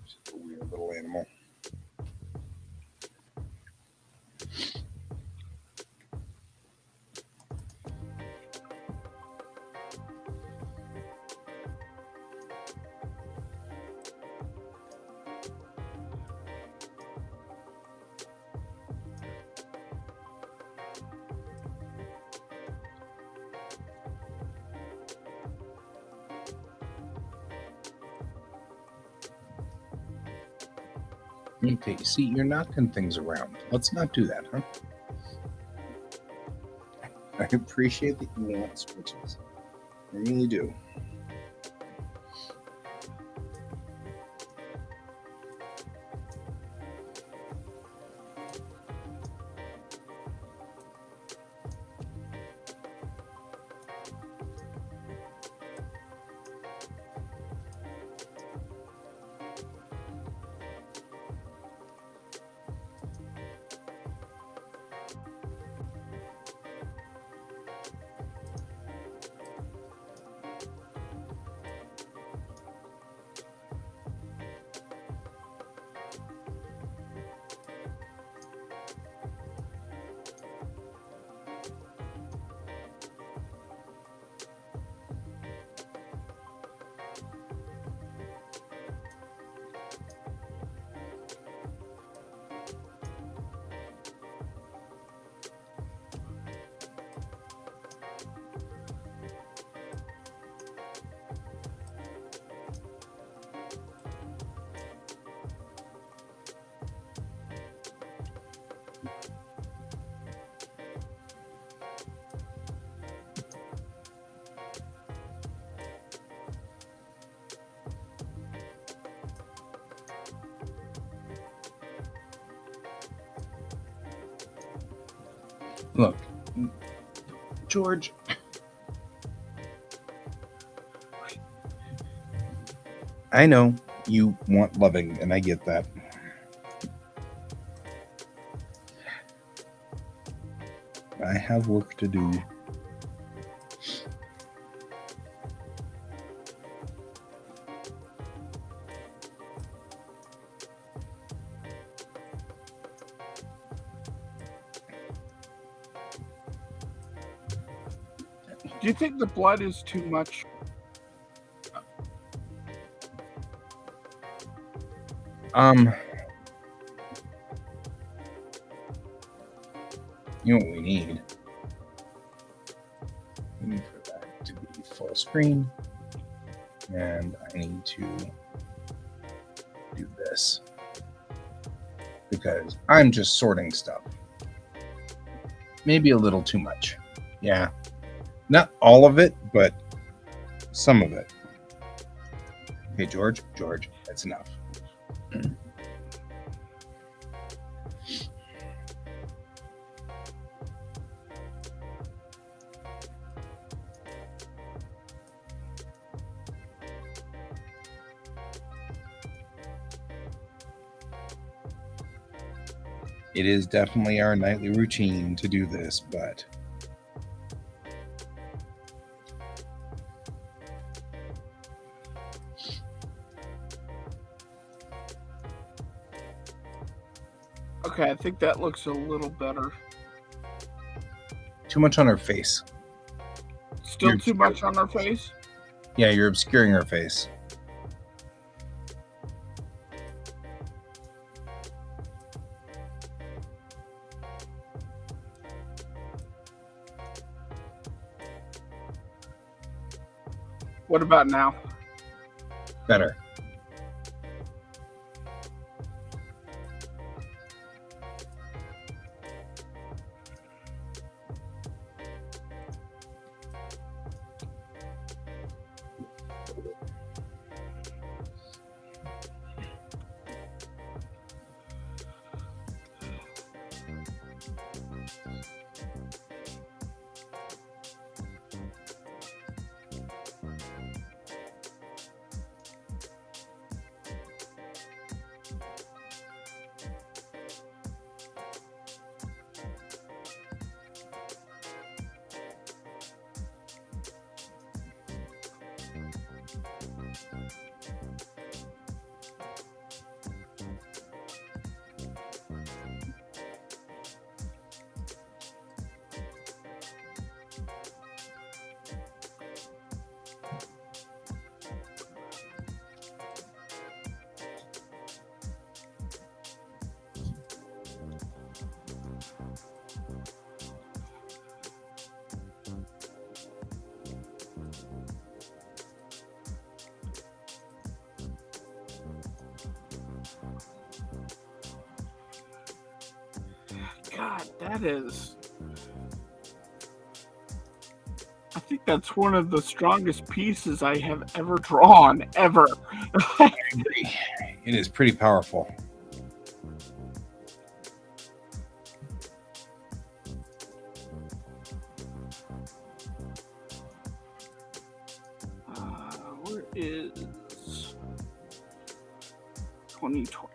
Just a weird little animal. Okay, see, you're knocking things around. Let's not do that, huh? I appreciate that you want switches. I really do. Look, George, I know you want loving, and I get that. I have work to do. Do you think the blood is too much? You know what we need? We need for that to be full screen. And I need to do this because I'm just sorting stuff. Maybe a little too much. Yeah. Not all of it, but some of it. Okay, George, that's enough. It is definitely our nightly routine to do this, but Okay, I think that looks a little better. too much on her face. Still too much on her face? Yeah, you're obscuring her face. What about now? Better. God, that is... I think that's one of the strongest pieces I have ever drawn, ever. I agree. It is pretty powerful. Where is 2022?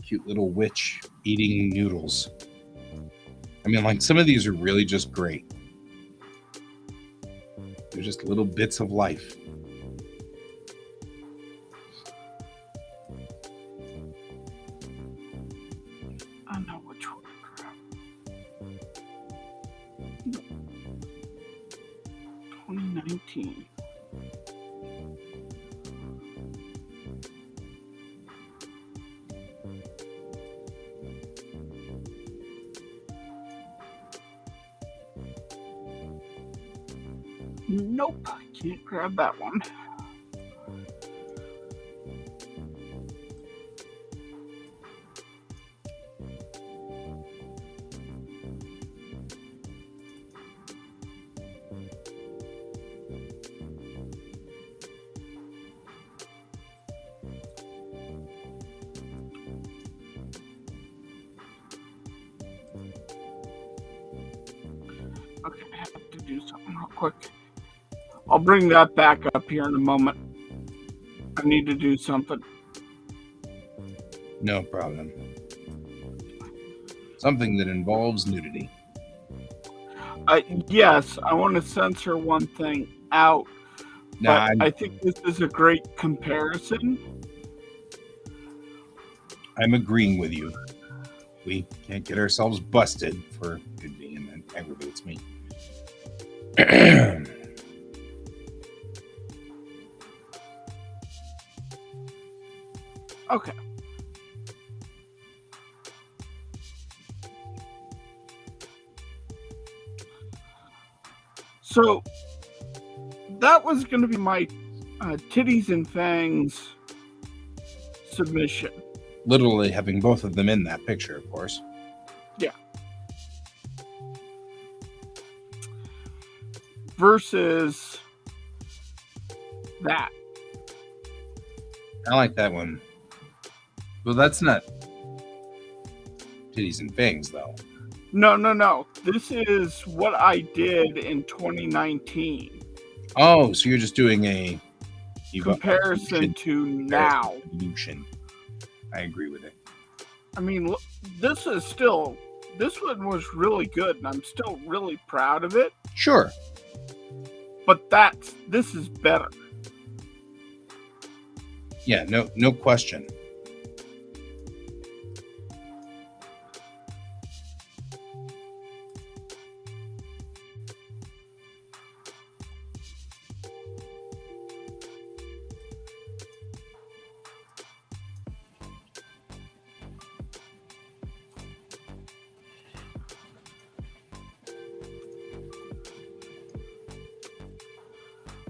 Cute little witch eating noodles. I mean, like, some of these are really just great. They're just little bits of life. I know which one. 2019. Nope, can't grab that one. Okay, I have to do something real quick. I'll bring that back up here in a moment. I need to do something. No problem. Something that involves nudity. Yes, I want to censor one thing out, Nah, but I think this is a great comparison. I'm agreeing with you. We can't get ourselves busted for being aggravates me. Okay. So that was going to be my titties and fangs submission. Literally having both of them in that picture, of course. Yeah. Versus that. I like that one. Well, that's not titties and fangs, though. No. This is what I did in 2019. Oh, so you're just doing a comparison to now. Evolution. I agree with it. I mean, this one was really good, and I'm still really proud of it. Sure. But this is better. Yeah, no question.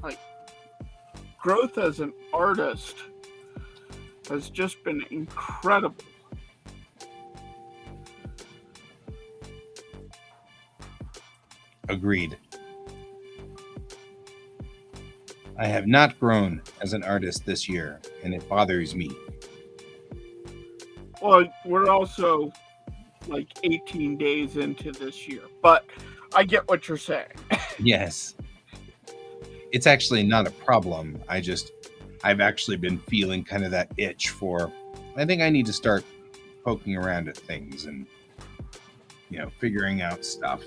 Like, growth as an artist has just been incredible. Agreed. I have not grown as an artist this year, and it bothers me. Well, we're also like 18 days into this year, but I get what you're saying. Yes. It's actually not a problem. I've actually been feeling kind of that itch for, I think I need to start poking around at things and, figuring out stuff.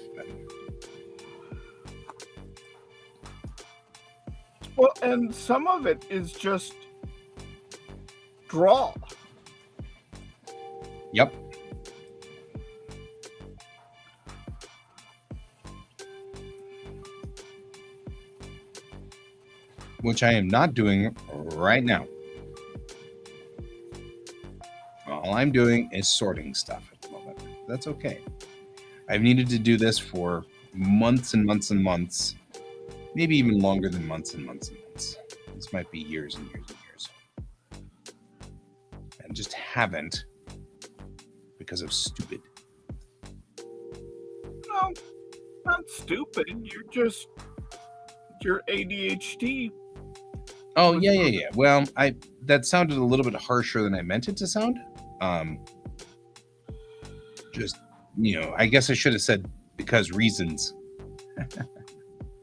Well, and some of it is just draw. Yep. Which I am not doing right now. All I'm doing is sorting stuff at the moment. That's okay. I've needed to do this for months and months and months, maybe even longer than months and months and months. This might be years and years and years. And just haven't because of stupid. No, not stupid. You're ADHD. Oh, yeah. Well, that sounded a little bit harsher than I meant it to sound. I guess I should have said because reasons.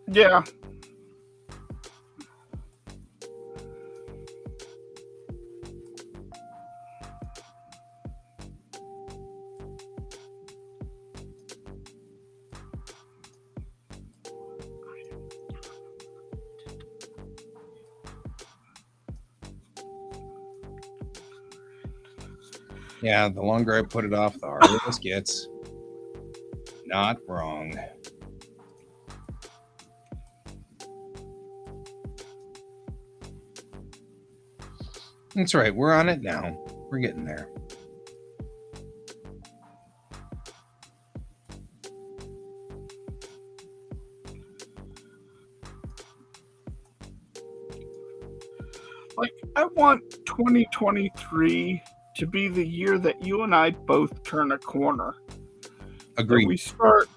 Yeah. Yeah, the longer I put it off, the harder this gets. Not wrong. That's right, we're on it now. We're getting there. Like, I want 2023 to be the year that you and I both turn a corner. Agreed. That we start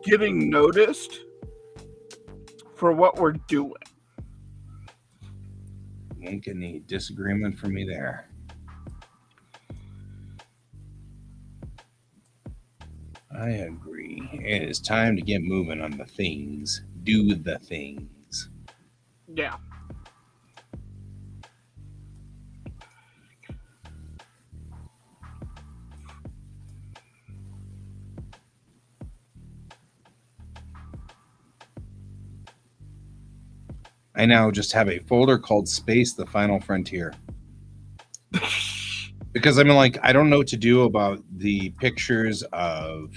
getting noticed for what we're doing. Won't get any disagreement from me there. I agree. It is time to get moving on the things. Do the things. Yeah. I now just have a folder called Space the Final Frontier. Because I don't know what to do about the pictures of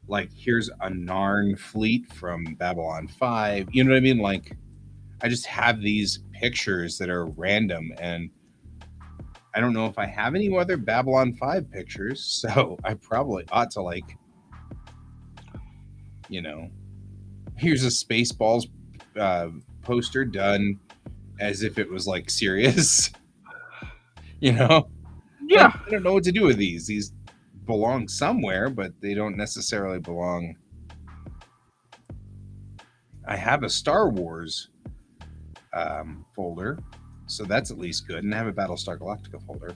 like here's a Narn fleet from Babylon 5. You know what I mean? Like I just have these pictures that are random, and I don't know if I have any other Babylon 5 pictures, so I probably ought to, like, you know, here's a Spaceballs poster done as if it was like serious, you know? Like, Yeah. I don't know what to do with these. These belong somewhere, but they don't necessarily belong. I have a Star Wars folder, so that's at least good. And I have a Battlestar Galactica folder.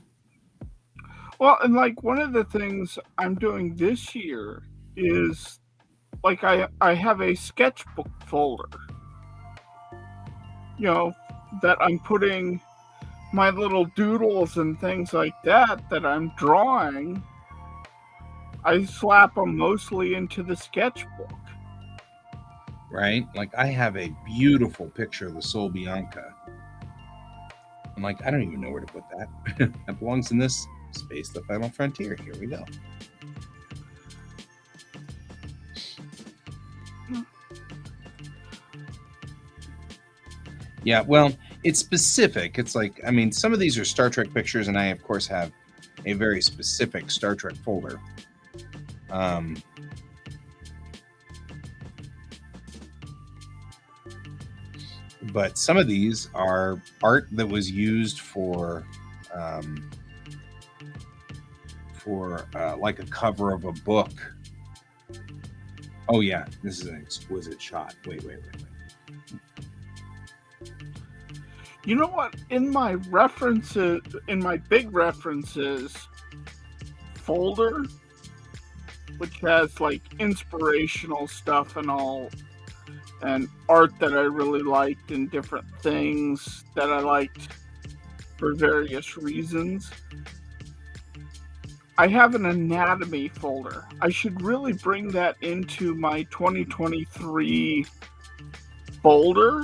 Well, and like one of the things I'm doing this year is like I have a sketchbook folder, you know, that I'm putting my little doodles and things like that I'm drawing. I slap them mostly into the sketchbook. Right? Like I have a beautiful picture of the Sol Bianca. I'm like, I don't even know where to put that. That belongs in this space, the Final Frontier. Here we go. Yeah, well, it's specific. It's like, I mean, some of these are Star Trek pictures, and I, of course, have a very specific Star Trek folder. But some of these are art that was used for like a cover of a book. Oh yeah, this is an exquisite shot. Wait. You know what? In my references, in my big references folder, which has like inspirational stuff and all, and art that I really liked, and different things that I liked for various reasons, I have an anatomy folder. I should really bring that into my 2023 folder,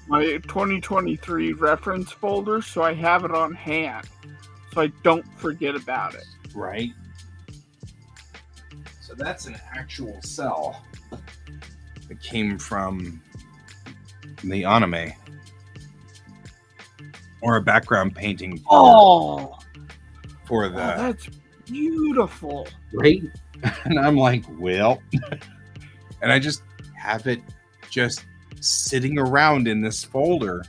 my 2023 reference folder, so I have it on hand, so I don't forget about it. Right. So that's an actual cell that came from the anime, or a background painting for the that's beautiful. Right. And I'm like, well, and I just have it just sitting around in this folder,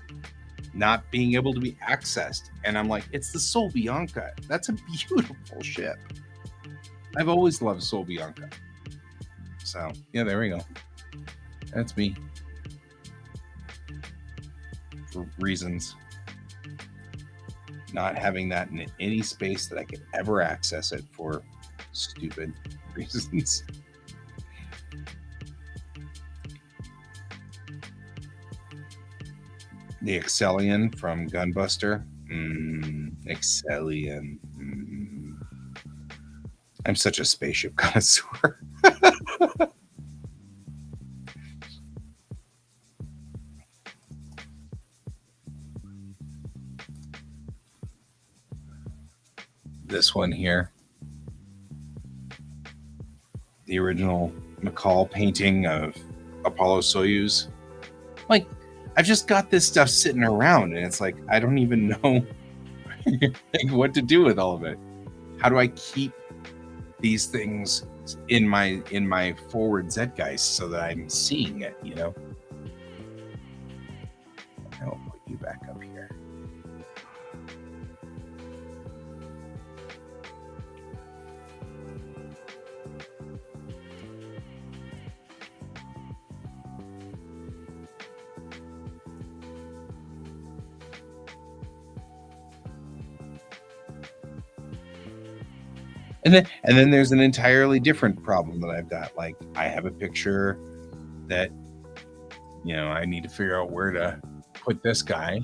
not being able to be accessed. And I'm like, it's the Sol Bianca. That's a beautiful ship. I've always loved Sol Bianca. So yeah, there we go. That's me. For reasons. Not having that in any space that I could ever access it for stupid reasons. The Excellion from Gunbuster. Excellion. I'm such a spaceship connoisseur. This one here. The original McCall painting of Apollo Soyuz. Like, I've just got this stuff sitting around, and it's like, I don't even know like, what to do with all of it. How do I keep these things in my forward Zeitgeist so that I'm seeing it, you know? I'll put you back up here. And then there's an entirely different problem that I've got. Like, I have a picture that, you know, I need to figure out where to put this guy.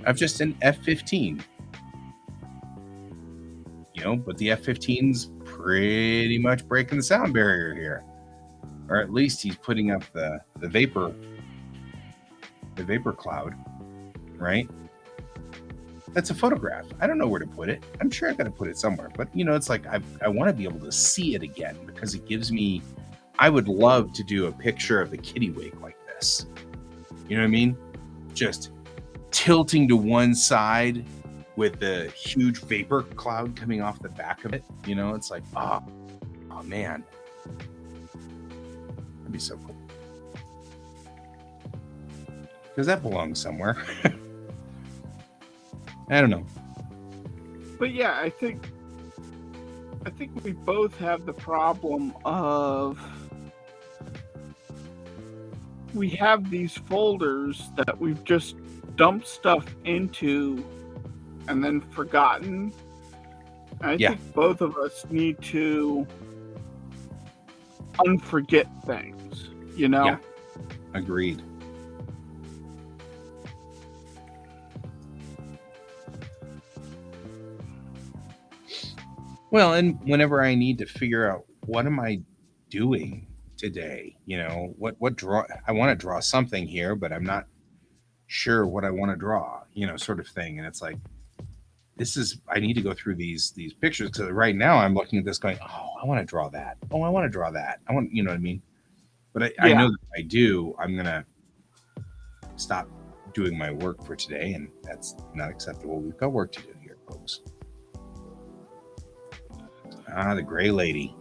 I've just an F-15. You know, but the F-15's pretty much breaking the sound barrier here. Or at least he's putting up the vapor cloud, right? That's a photograph. I don't know where to put it. I'm sure I got to put it somewhere, but it's like I want to be able to see it again because it gives me. I would love to do a picture of the kitty wake like this. You know what I mean? Just tilting to one side with the huge vapor cloud coming off the back of it. It's like, oh man, that'd be so cool. Because that belongs somewhere. I don't know. But yeah, I think we both have the problem of we have these folders that we've just dumped stuff into and then forgotten. I think both of us need to unforget things, Yeah. Agreed. Well, and whenever I need to figure out what am I doing today, what draw I want to draw something here, but I'm not sure what I want to draw, sort of thing. And it's like, I need to go through these pictures because right now I'm looking at this going, oh, I want to draw that. Oh, I want to draw that. I want, you know what I mean? But I know that if I do, I'm going to stop doing my work for today. And that's not acceptable. We've got work to do here, folks. The gray lady.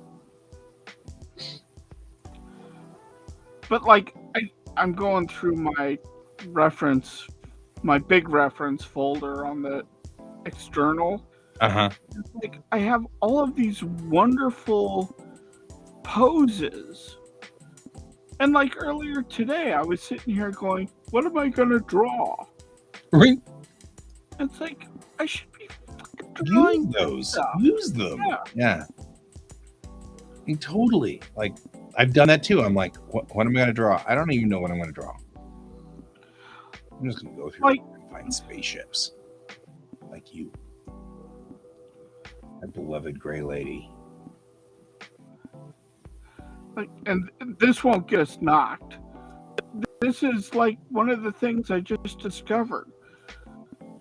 But like, I'm going through my big reference folder on the external. Like, I have all of these wonderful poses. And like earlier today, I was sitting here going, what am I going to draw? Right. It's like, I should be drawing those. stuff. Use them. Yeah. And totally. Like, I've done that too. I'm like, what am I going to draw? I don't even know what I'm going to draw. I'm just going to go through and find spaceships. Like you. My beloved gray lady. Like, and this won't get us knocked. This is like one of the things I just discovered.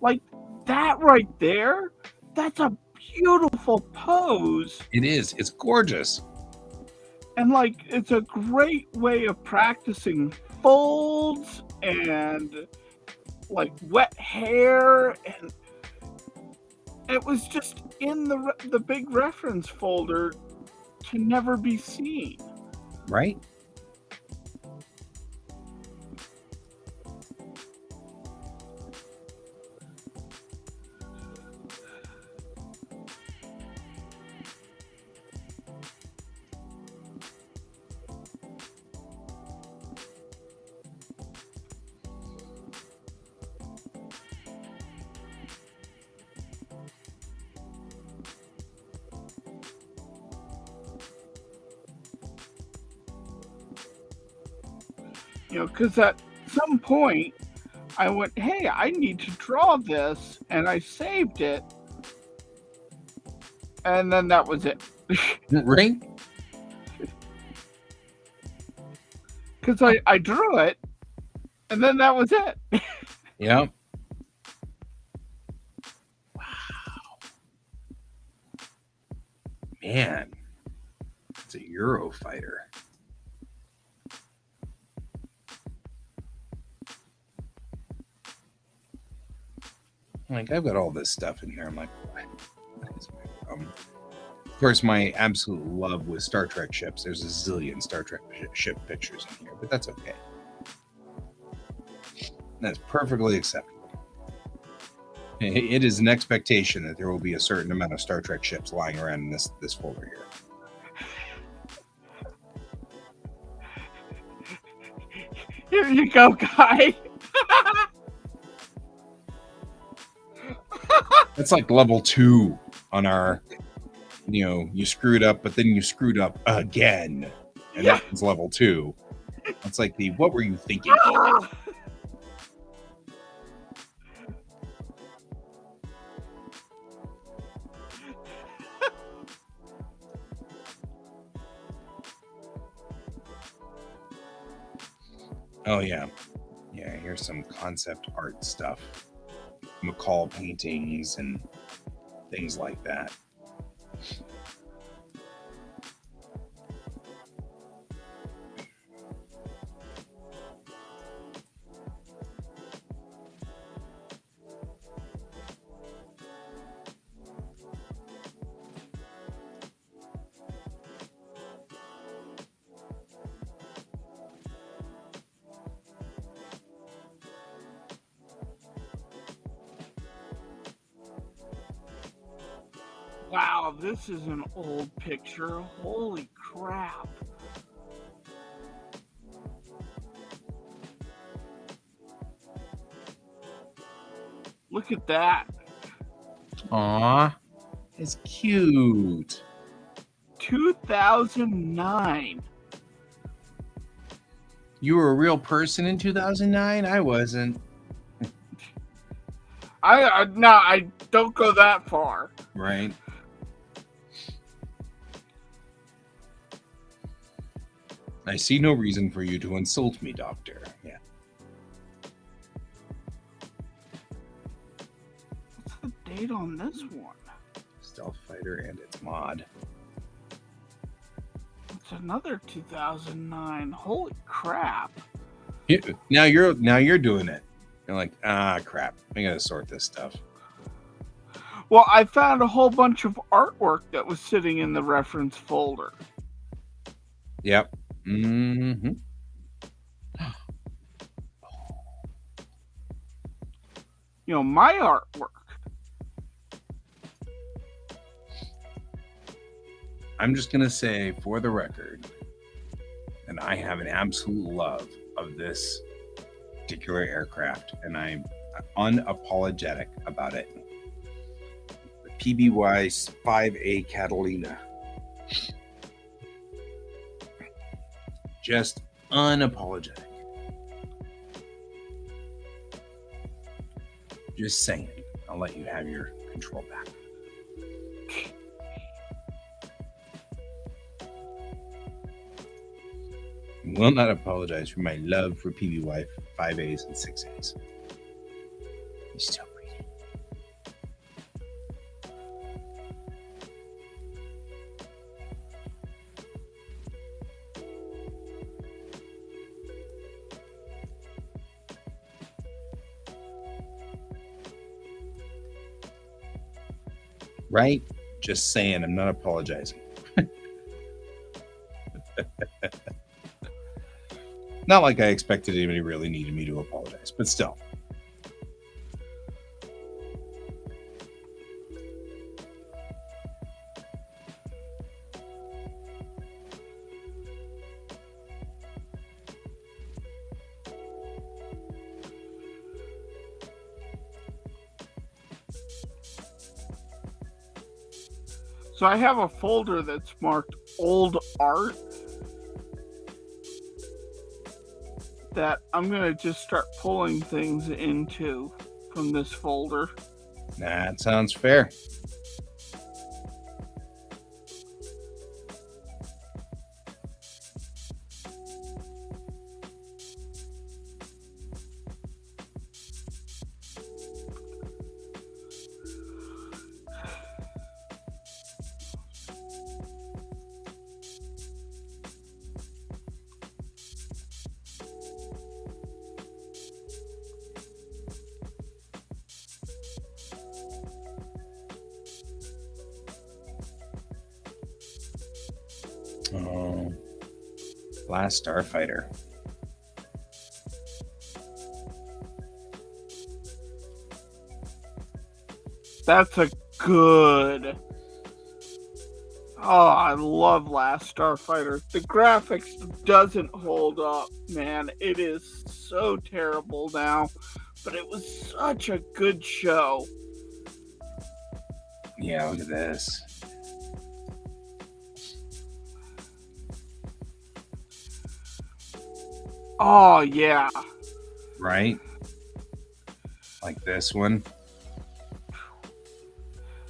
Like, that right there, that's a beautiful pose. It is. It's gorgeous. And like, it's a great way of practicing folds and like wet hair, and it was just in the big reference folder to never be seen. Right? Because at some point I went, hey, I need to draw this, and I saved it, and then that was it. Right? Because I drew it, and then that was it. Yeah. Wow. Man, it's a Eurofighter. Like, I've got all this stuff in here. I'm like, what is my problem? Of course, my absolute love with Star Trek ships. There's a zillion Star Trek ship pictures in here, but that's okay. That's perfectly acceptable. It is an expectation that there will be a certain amount of Star Trek ships lying around in this folder here. Here you go, guy. That's like level 2 on our, you screwed up, but then you screwed up again. And that was level 2. It's like what were you thinking? Oh, yeah. Yeah, here's some concept art stuff. McCall paintings and things like that. Wow, this is an old picture. Holy crap. Look at that. Aw, it's cute. 2009. You were a real person in 2009? I wasn't. I don't go that far. Right. I see no reason for you to insult me, Doctor. Yeah. What's the date on this one? Stealth Fighter and its mod. It's another 2009. Holy crap. Yeah, now you're doing it. You're like, crap. I gotta sort this stuff. Well, I found a whole bunch of artwork that was sitting in the reference folder. Yep. Mm-hmm. You know, my artwork. I'm just gonna say, for the record, that I have an absolute love of this particular aircraft, and I'm unapologetic about it. The PBY 5A Catalina. Just unapologetic. Just saying. I'll let you have your control back. I will not apologize for my love for PBY 5As and 6As. He's still breathing. Right? Just saying, I'm not apologizing. Not like I expected anybody really needed me to apologize, but still. So I have a folder that's marked old art that I'm going to just start pulling things into from this folder. That sounds fair. Oh, Last Starfighter. That's a good. Oh, I love Last Starfighter. The graphics doesn't hold up, man. It is so terrible now, but it was such a good show. Yeah, look at this. Oh, yeah. Right? Like this one.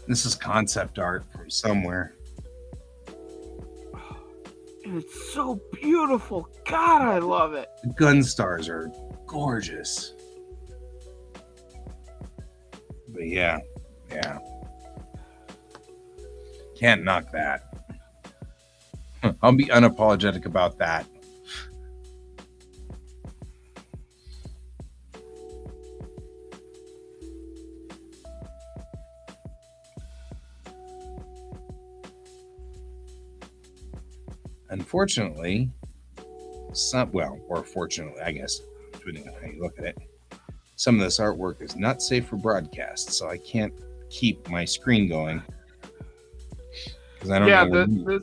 This is concept art from somewhere. And it's so beautiful. God, I love it. The gun stars are gorgeous. But yeah. Can't knock that. I'll be unapologetic about that. Unfortunately, fortunately, I guess, depending on how you look at it, some of this artwork is not safe for broadcast, so I can't keep my screen going because I don't know.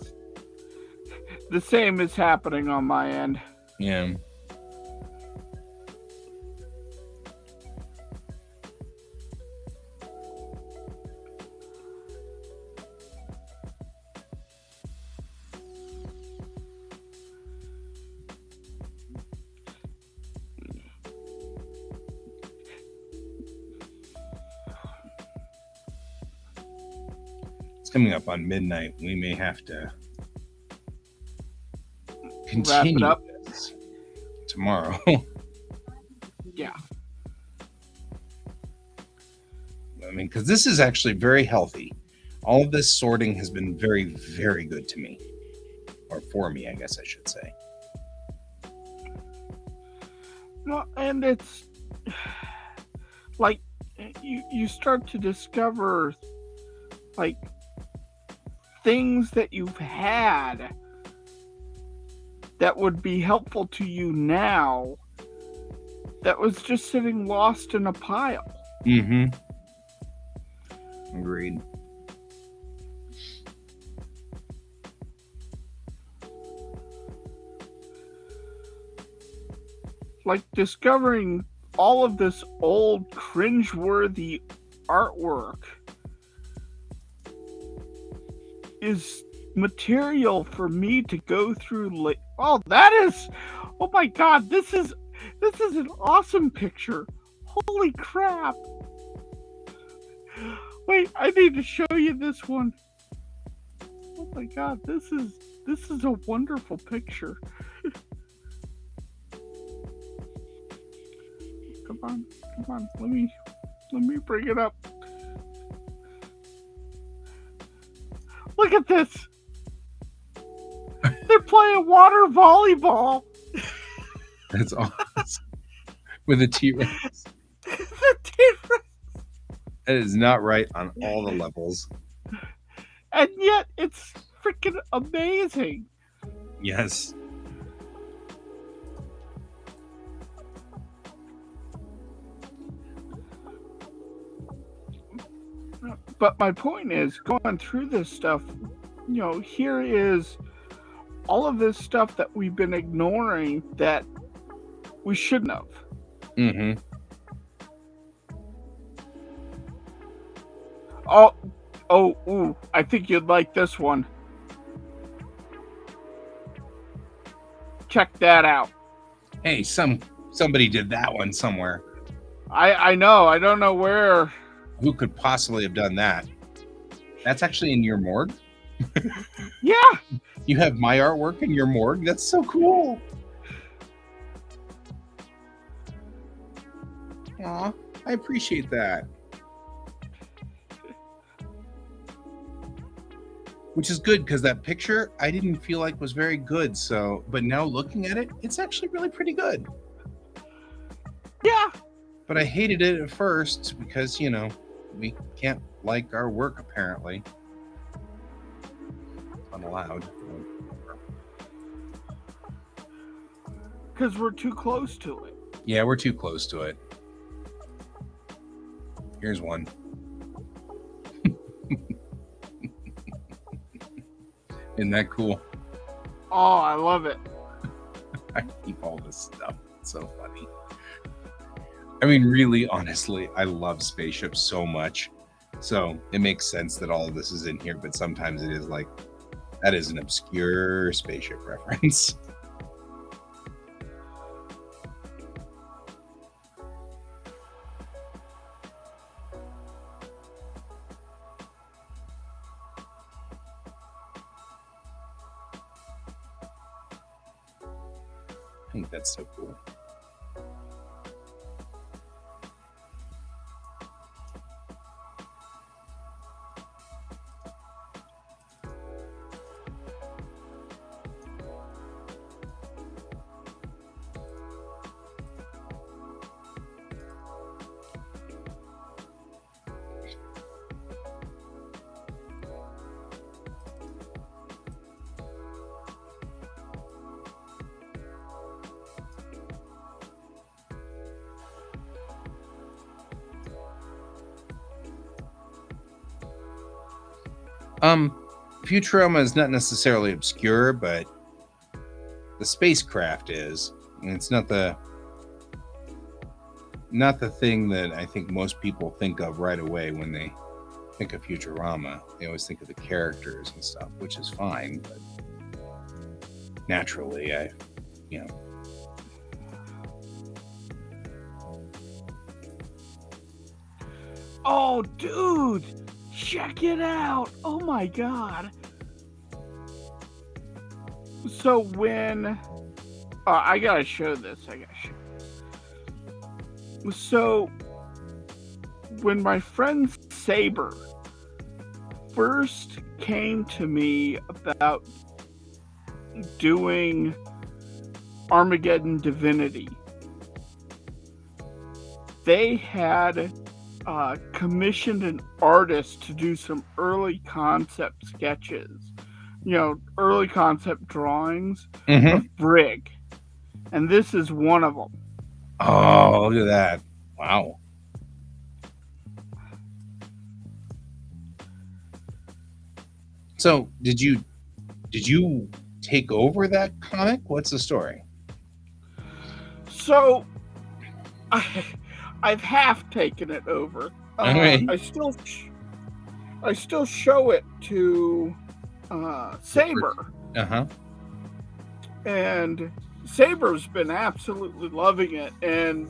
The same is happening on my end. Yeah. Coming up on midnight, we may have to continue wrap it up this tomorrow. Yeah. I mean, because this is actually very healthy. All of this sorting has been very, very good to me. Or for me, I guess I should say. No, and it's like you start to discover like things that you've had that would be helpful to you now that was just sitting lost in a pile. Mm-hmm. Agreed. Like discovering all of this old cringeworthy artwork is material for me to go through. Oh my god, this is an awesome picture. Holy crap. Wait, I need to show you this one. Oh my god, this is a wonderful picture. Come on, let me bring it up. Look at this. They're playing water volleyball. That's awesome. With a T-Rex. The T-Rex. That is not right on all the levels. And yet it's freaking amazing. Yes. But my point is, going through this stuff, here is all of this stuff that we've been ignoring that we shouldn't have. Mm-hmm. Ooh, I think you'd like this one. Check that out. Hey, somebody did that one somewhere. I know. I don't know where. Who could possibly have done that? That's actually in your morgue? Yeah. You have my artwork in your morgue? That's so cool. Aw, I appreciate that. Which is good because that picture I didn't feel like was very good. But now looking at it, it's actually really pretty good. Yeah. But I hated it at first because, we can't like our work apparently. Unallowed. Because we're too close to it. Yeah, we're too close to it. Here's one. Isn't that cool? Oh, I love it. I keep all this stuff. It's so funny. I mean, really, honestly, I love spaceships so much. So it makes sense that all of this is in here, but sometimes it is like, that is an obscure spaceship reference. I think that's so cool. Futurama is not necessarily obscure, but the spacecraft is. And it's not the thing that I think most people think of right away when they think of Futurama. They always think of the characters and stuff, which is fine, but naturally, Oh, dude, check it out. Oh my God. So when I gotta show this. So when my friend Saber first came to me about doing Armageddon Divinity, they had commissioned an artist to do some early concept sketches, early concept drawings of Brig. And this is one of them. Oh, look at that. Wow. So, did you take over that comic? What's the story? So, I've half taken it over. Right. I still show it to Saber. And Saber's been absolutely loving it, and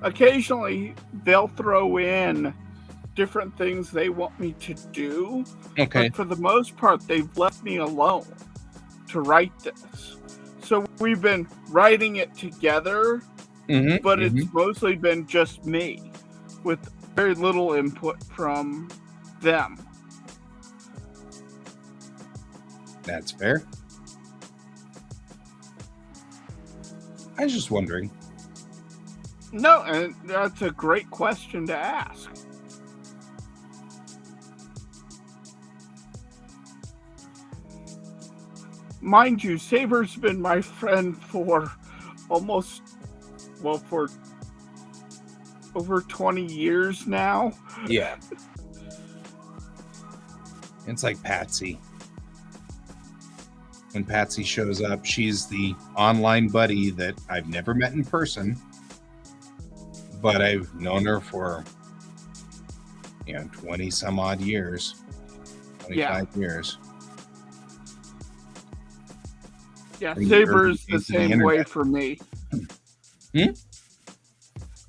occasionally they'll throw in different things they want me to do. Okay. But for the most part, they've left me alone to write this. So we've been writing it together, but it's mostly been just me, with very little input from them. That's fair. I was just wondering. No, and that's a great question to ask. Mind you, Saber's been my friend for for over 20 years now. Yeah. It's like Patsy. When Patsy shows up, she's the online buddy that I've never met in person, but I've known her for 20 some odd years, 25 years. Yeah, Saber's the same way for me.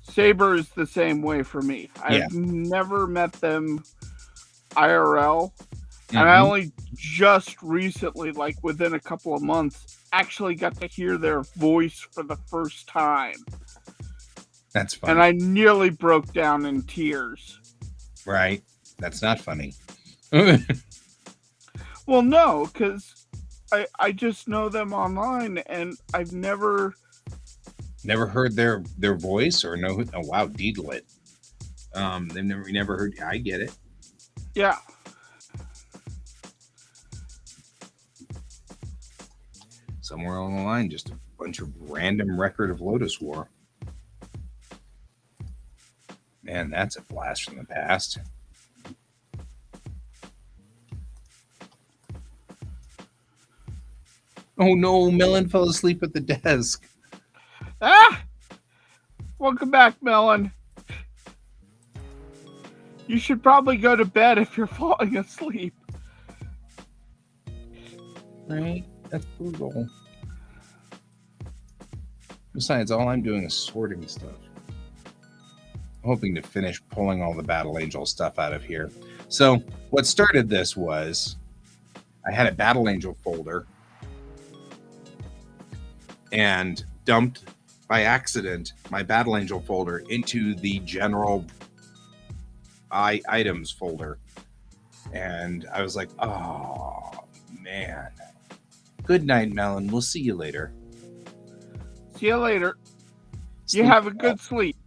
Saber is the same way for me. I've never met them IRL. And I only just recently, like within a couple of months, actually got to hear their voice for the first time. That's funny. And I nearly broke down in tears. Right. That's not funny. Well, no, because I just know them online, and I've never heard their voice or know. Oh wow, Deedle it. They've never heard. I get it. Yeah. Somewhere along the line, just a bunch of random record of Lotus War. Man, that's a blast from the past. Oh no, Melon fell asleep at the desk. Ah! Welcome back, Melon. You should probably go to bed if you're falling asleep. Right? That's brutal. Besides, all I'm doing is sorting stuff. I'm hoping to finish pulling all the Battle Angel stuff out of here. So, what started this was I had a Battle Angel folder and dumped by accident my Battle Angel folder into the general items folder. And I was like, oh, man. Good night, Melon. We'll see you later. See you later. Sleep you have a well. good sleep.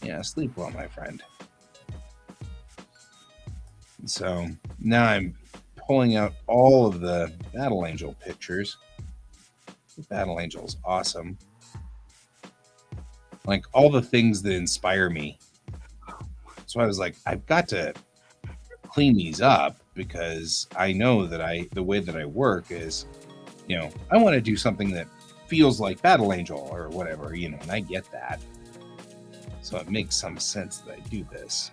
Yeah, sleep well, my friend. So now I'm pulling out all of the Battle Angel pictures. The Battle Angel is awesome. Like all the things that inspire me. So I was like, I've got to clean these up because I know that the way that I work is, I want to do something that feels like Battle Angel or whatever, and I get that. So it makes some sense that I do this.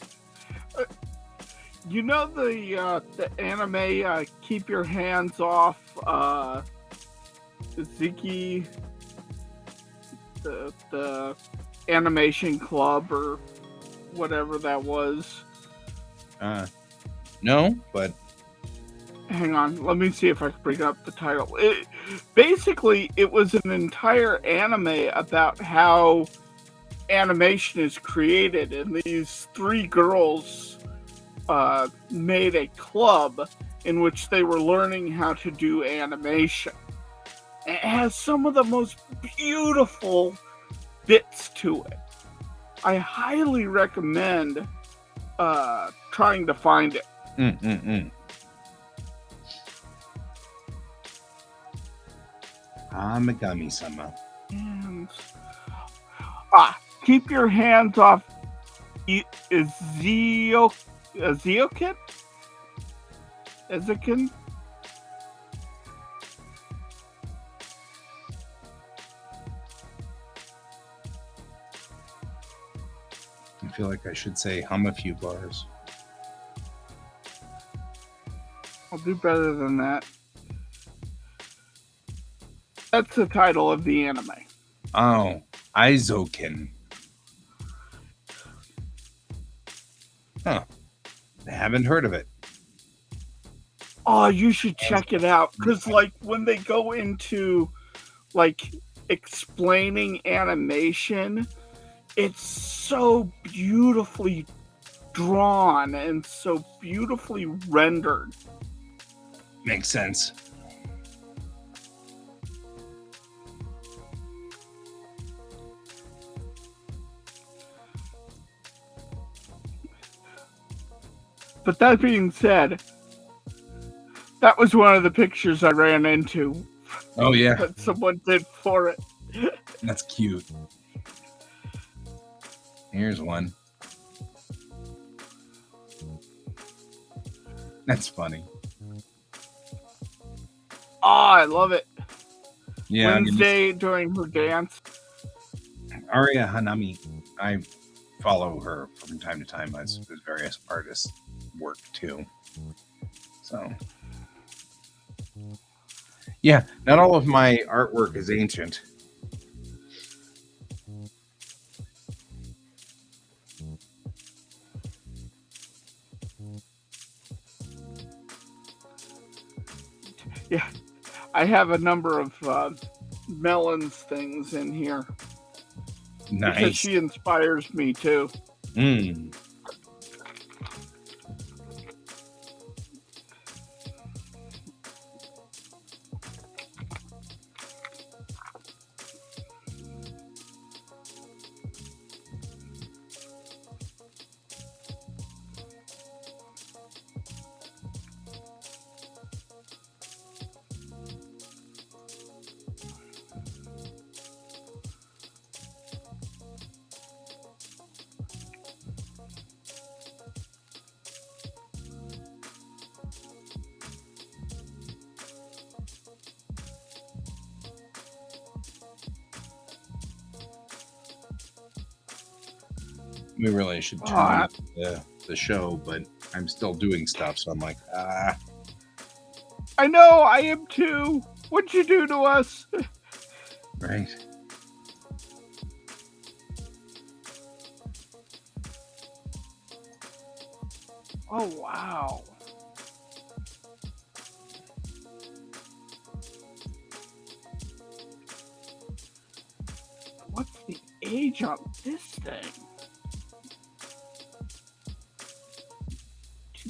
You know the anime Keep Your Hands Off Ziki, the animation club or whatever that was? No, but hang on, let me see if I can bring up the title. Basically, it was an entire anime about how animation is created, and these three girls made a club in which they were learning how to do animation. It has some of the most beautiful bits to it. I highly recommend trying to find it. Megami-sama. And Keep Your Hands Off Ezeokin? Ezekin? I feel like I should say hum a few bars. I'll do better than that. That's the title of the anime. Oh, Aizokin. Huh. I haven't heard of it. Oh, you should check it out. Because, like, when they go into, like, explaining animation, it's so beautifully drawn and so beautifully rendered. Makes sense. But that being said, that was one of the pictures I ran into. Oh, yeah. That someone did for it. That's cute. Here's one. That's funny. Oh, I love it. Yeah. Wednesday during her dance. Aria Hanami. I follow her from time to time as various artists work too. So yeah, not all of my artwork is ancient. Yeah, I have a number of Melons things in here. Nice. Because she inspires me too. We really should turn the show, but I'm still doing stuff, so I'm like, I know, I am too. What'd you do to us? Right. Oh, wow. What's the age on this thing?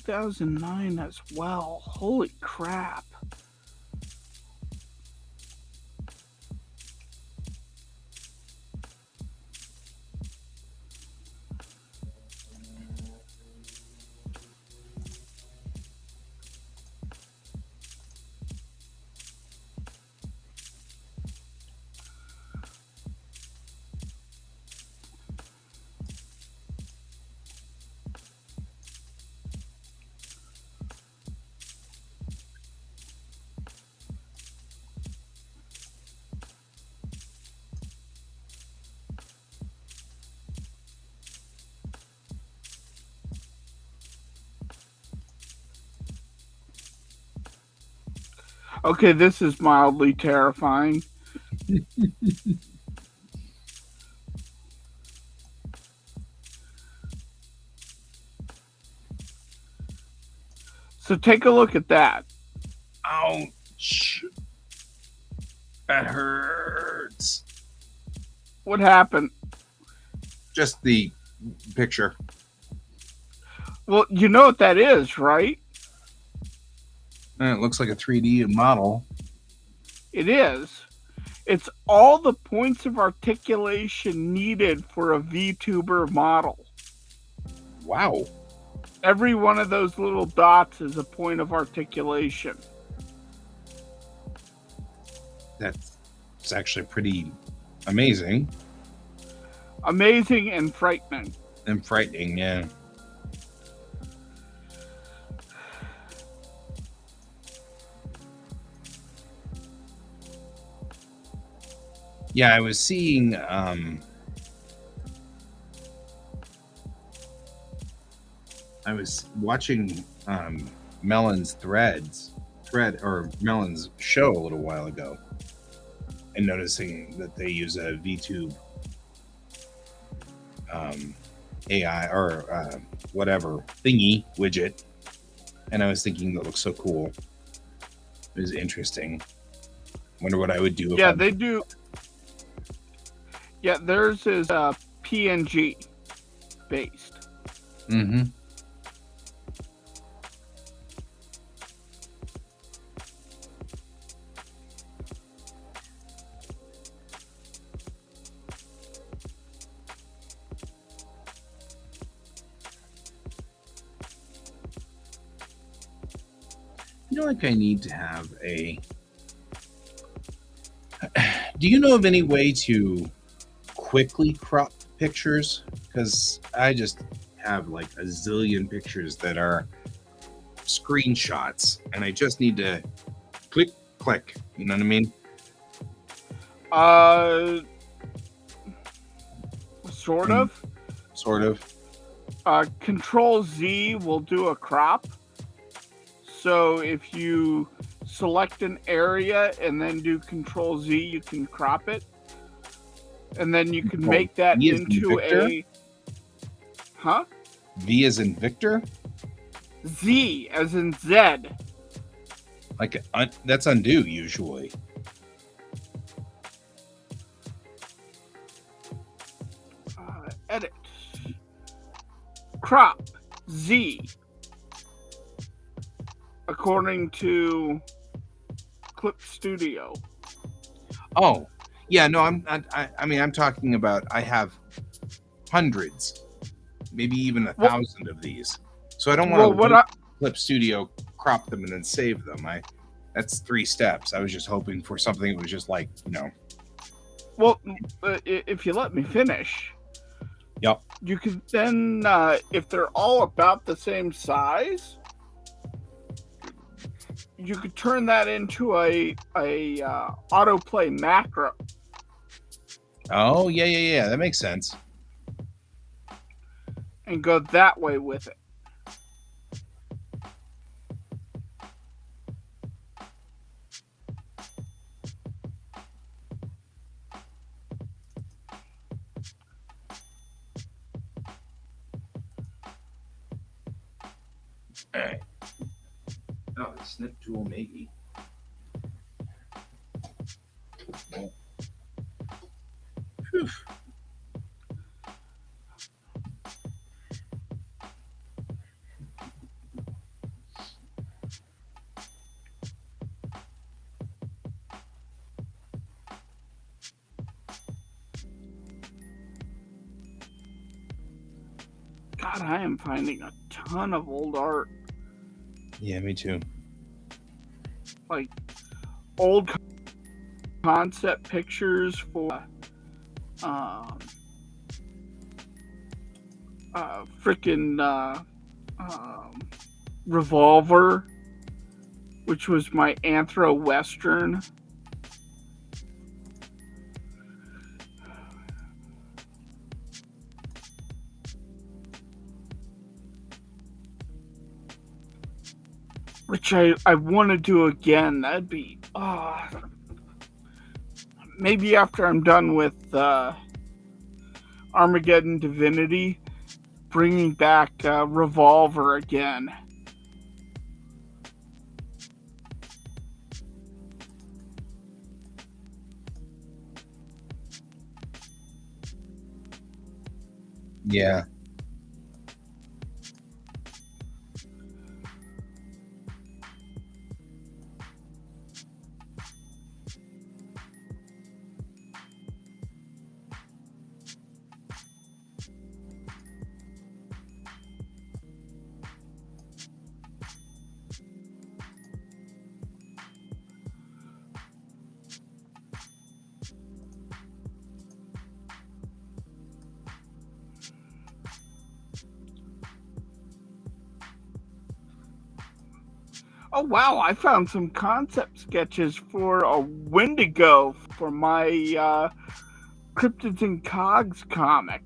2009 as well. Holy crap. Okay, this is mildly terrifying. So take a look at that. Ouch. That hurts. What happened? Just the picture. Well, you know what that is, right? It looks like a 3D model. It is. It's all the points of articulation needed for a VTuber model. Wow. Every one of those little dots is a point of articulation. That's actually pretty amazing. Amazing and frightening. And frightening, yeah. Yeah, I was seeing I was watching Melon's Melon's show a little while ago, and noticing that they use a VTube AI or whatever thingy widget, and I was thinking that looks so cool. It was interesting. Wonder what I would do. Yeah, they do. Yeah, theirs is PNG based. Mm-hmm. I feel like I need to have a. Do you know of any way to quickly crop pictures? Because I just have like a zillion pictures that are screenshots, and I just need to click. You know what I mean? Sort of. Sort of. Control Z will do a crop. So if you select an area and then do Control Z, you can crop it. And then you can make that into a... Huh? V as in Victor? Z as in Z. Like, that's undo, usually. Edit. Crop. Z. According to Clip Studio. Oh, yeah, no, I mean, I'm talking about, I have hundreds, maybe even 1,000 of these. So I don't want to Clip Studio, crop them, and then save them. That's 3 steps. I was just hoping for something that was just like, you know. Well, if you let me finish. Yep. You can then, if they're all about the same size, you could turn that into a autoplay macro. Oh, yeah. That makes sense. And go that way with it. All right. Oh, the snip tool, maybe. Whew. God, I am finding a ton of old art. Yeah, me too. Like old concept pictures for freaking Revolver, which was my anthro western. which I want to do again. That'd be maybe after I'm done with Armageddon Divinity, bringing back Revolver again. Yeah. Oh wow, I found some concept sketches for a Wendigo for my Cryptids and Cogs comic.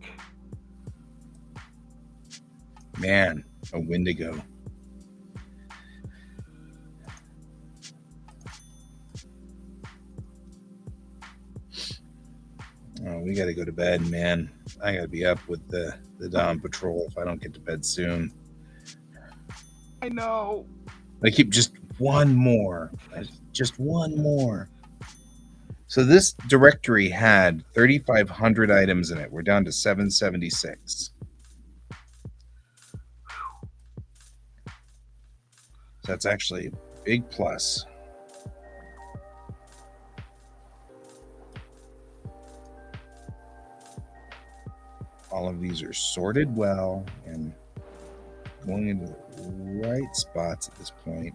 Man, a Wendigo. Oh, we got to go to bed, man. I got to be up with the Dawn Patrol if I don't get to bed soon. I know. I keep just one more. So this directory had 3,500 items in it. We're down to 776. So that's actually a big plus. All of these are sorted well and going into the right spots at this point.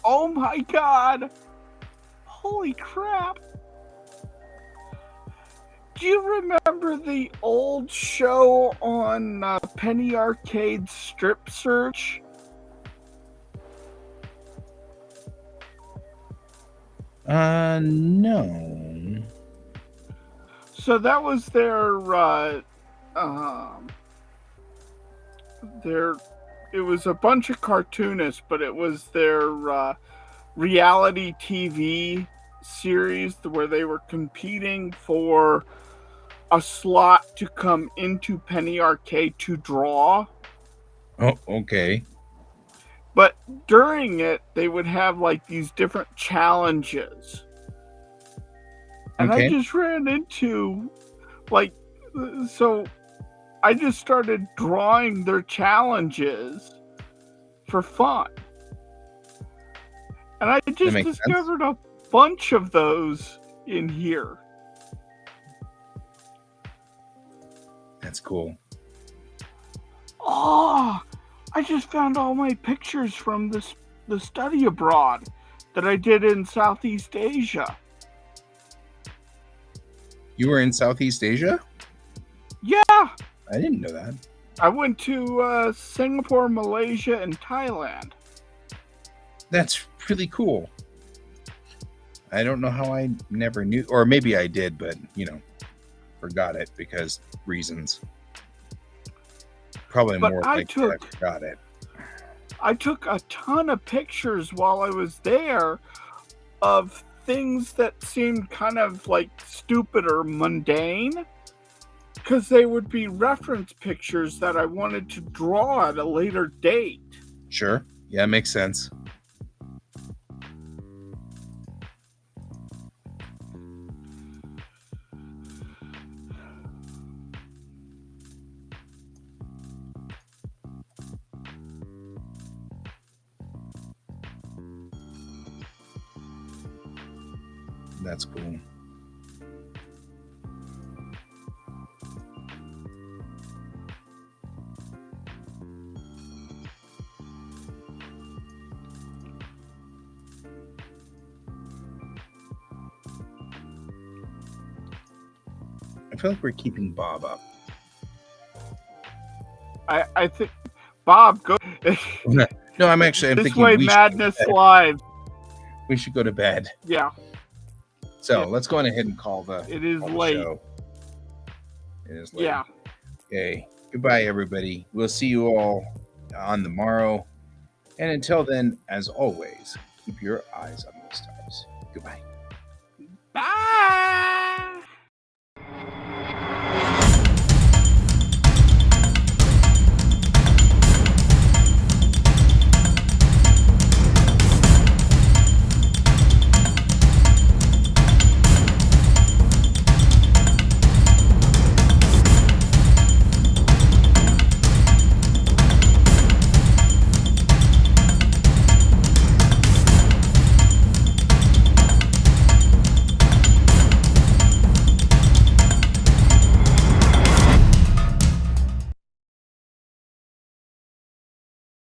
Oh my god! Holy crap! Do you remember the old show on Penny Arcade Strip Search? No. So that was their it was a bunch of cartoonists, but it was their reality TV series where they were competing for a slot to come into Penny Arcade to draw. Oh, okay. But during it, they would have like these different challenges. And okay. I just ran into so I just started drawing their challenges for fun. And I just discovered a bunch of those in here. That's cool. Oh, I just found all my pictures from the study abroad that I did in Southeast Asia. You were in Southeast Asia? Yeah. I didn't know that. I went to Singapore, Malaysia, and Thailand. That's really cool. I don't know how I never knew, or maybe I did, but, forgot it because reasons. Probably more like I forgot it. I took a ton of pictures while I was there of things that seemed kind of like stupid or mundane, because they would be reference pictures that I wanted to draw at a later date. Sure. Yeah, it makes sense. That's cool. I feel like we're keeping Bob up. I think, Bob, go. No, I'm thinking this way, Madness Live. We should go to bed. Yeah. So let's go on ahead and call the. It is late. Show. It is late. Yeah. Okay. Goodbye, everybody. We'll see you all on the morrow. And until then, as always, keep your eyes on the stars. Goodbye. Bye.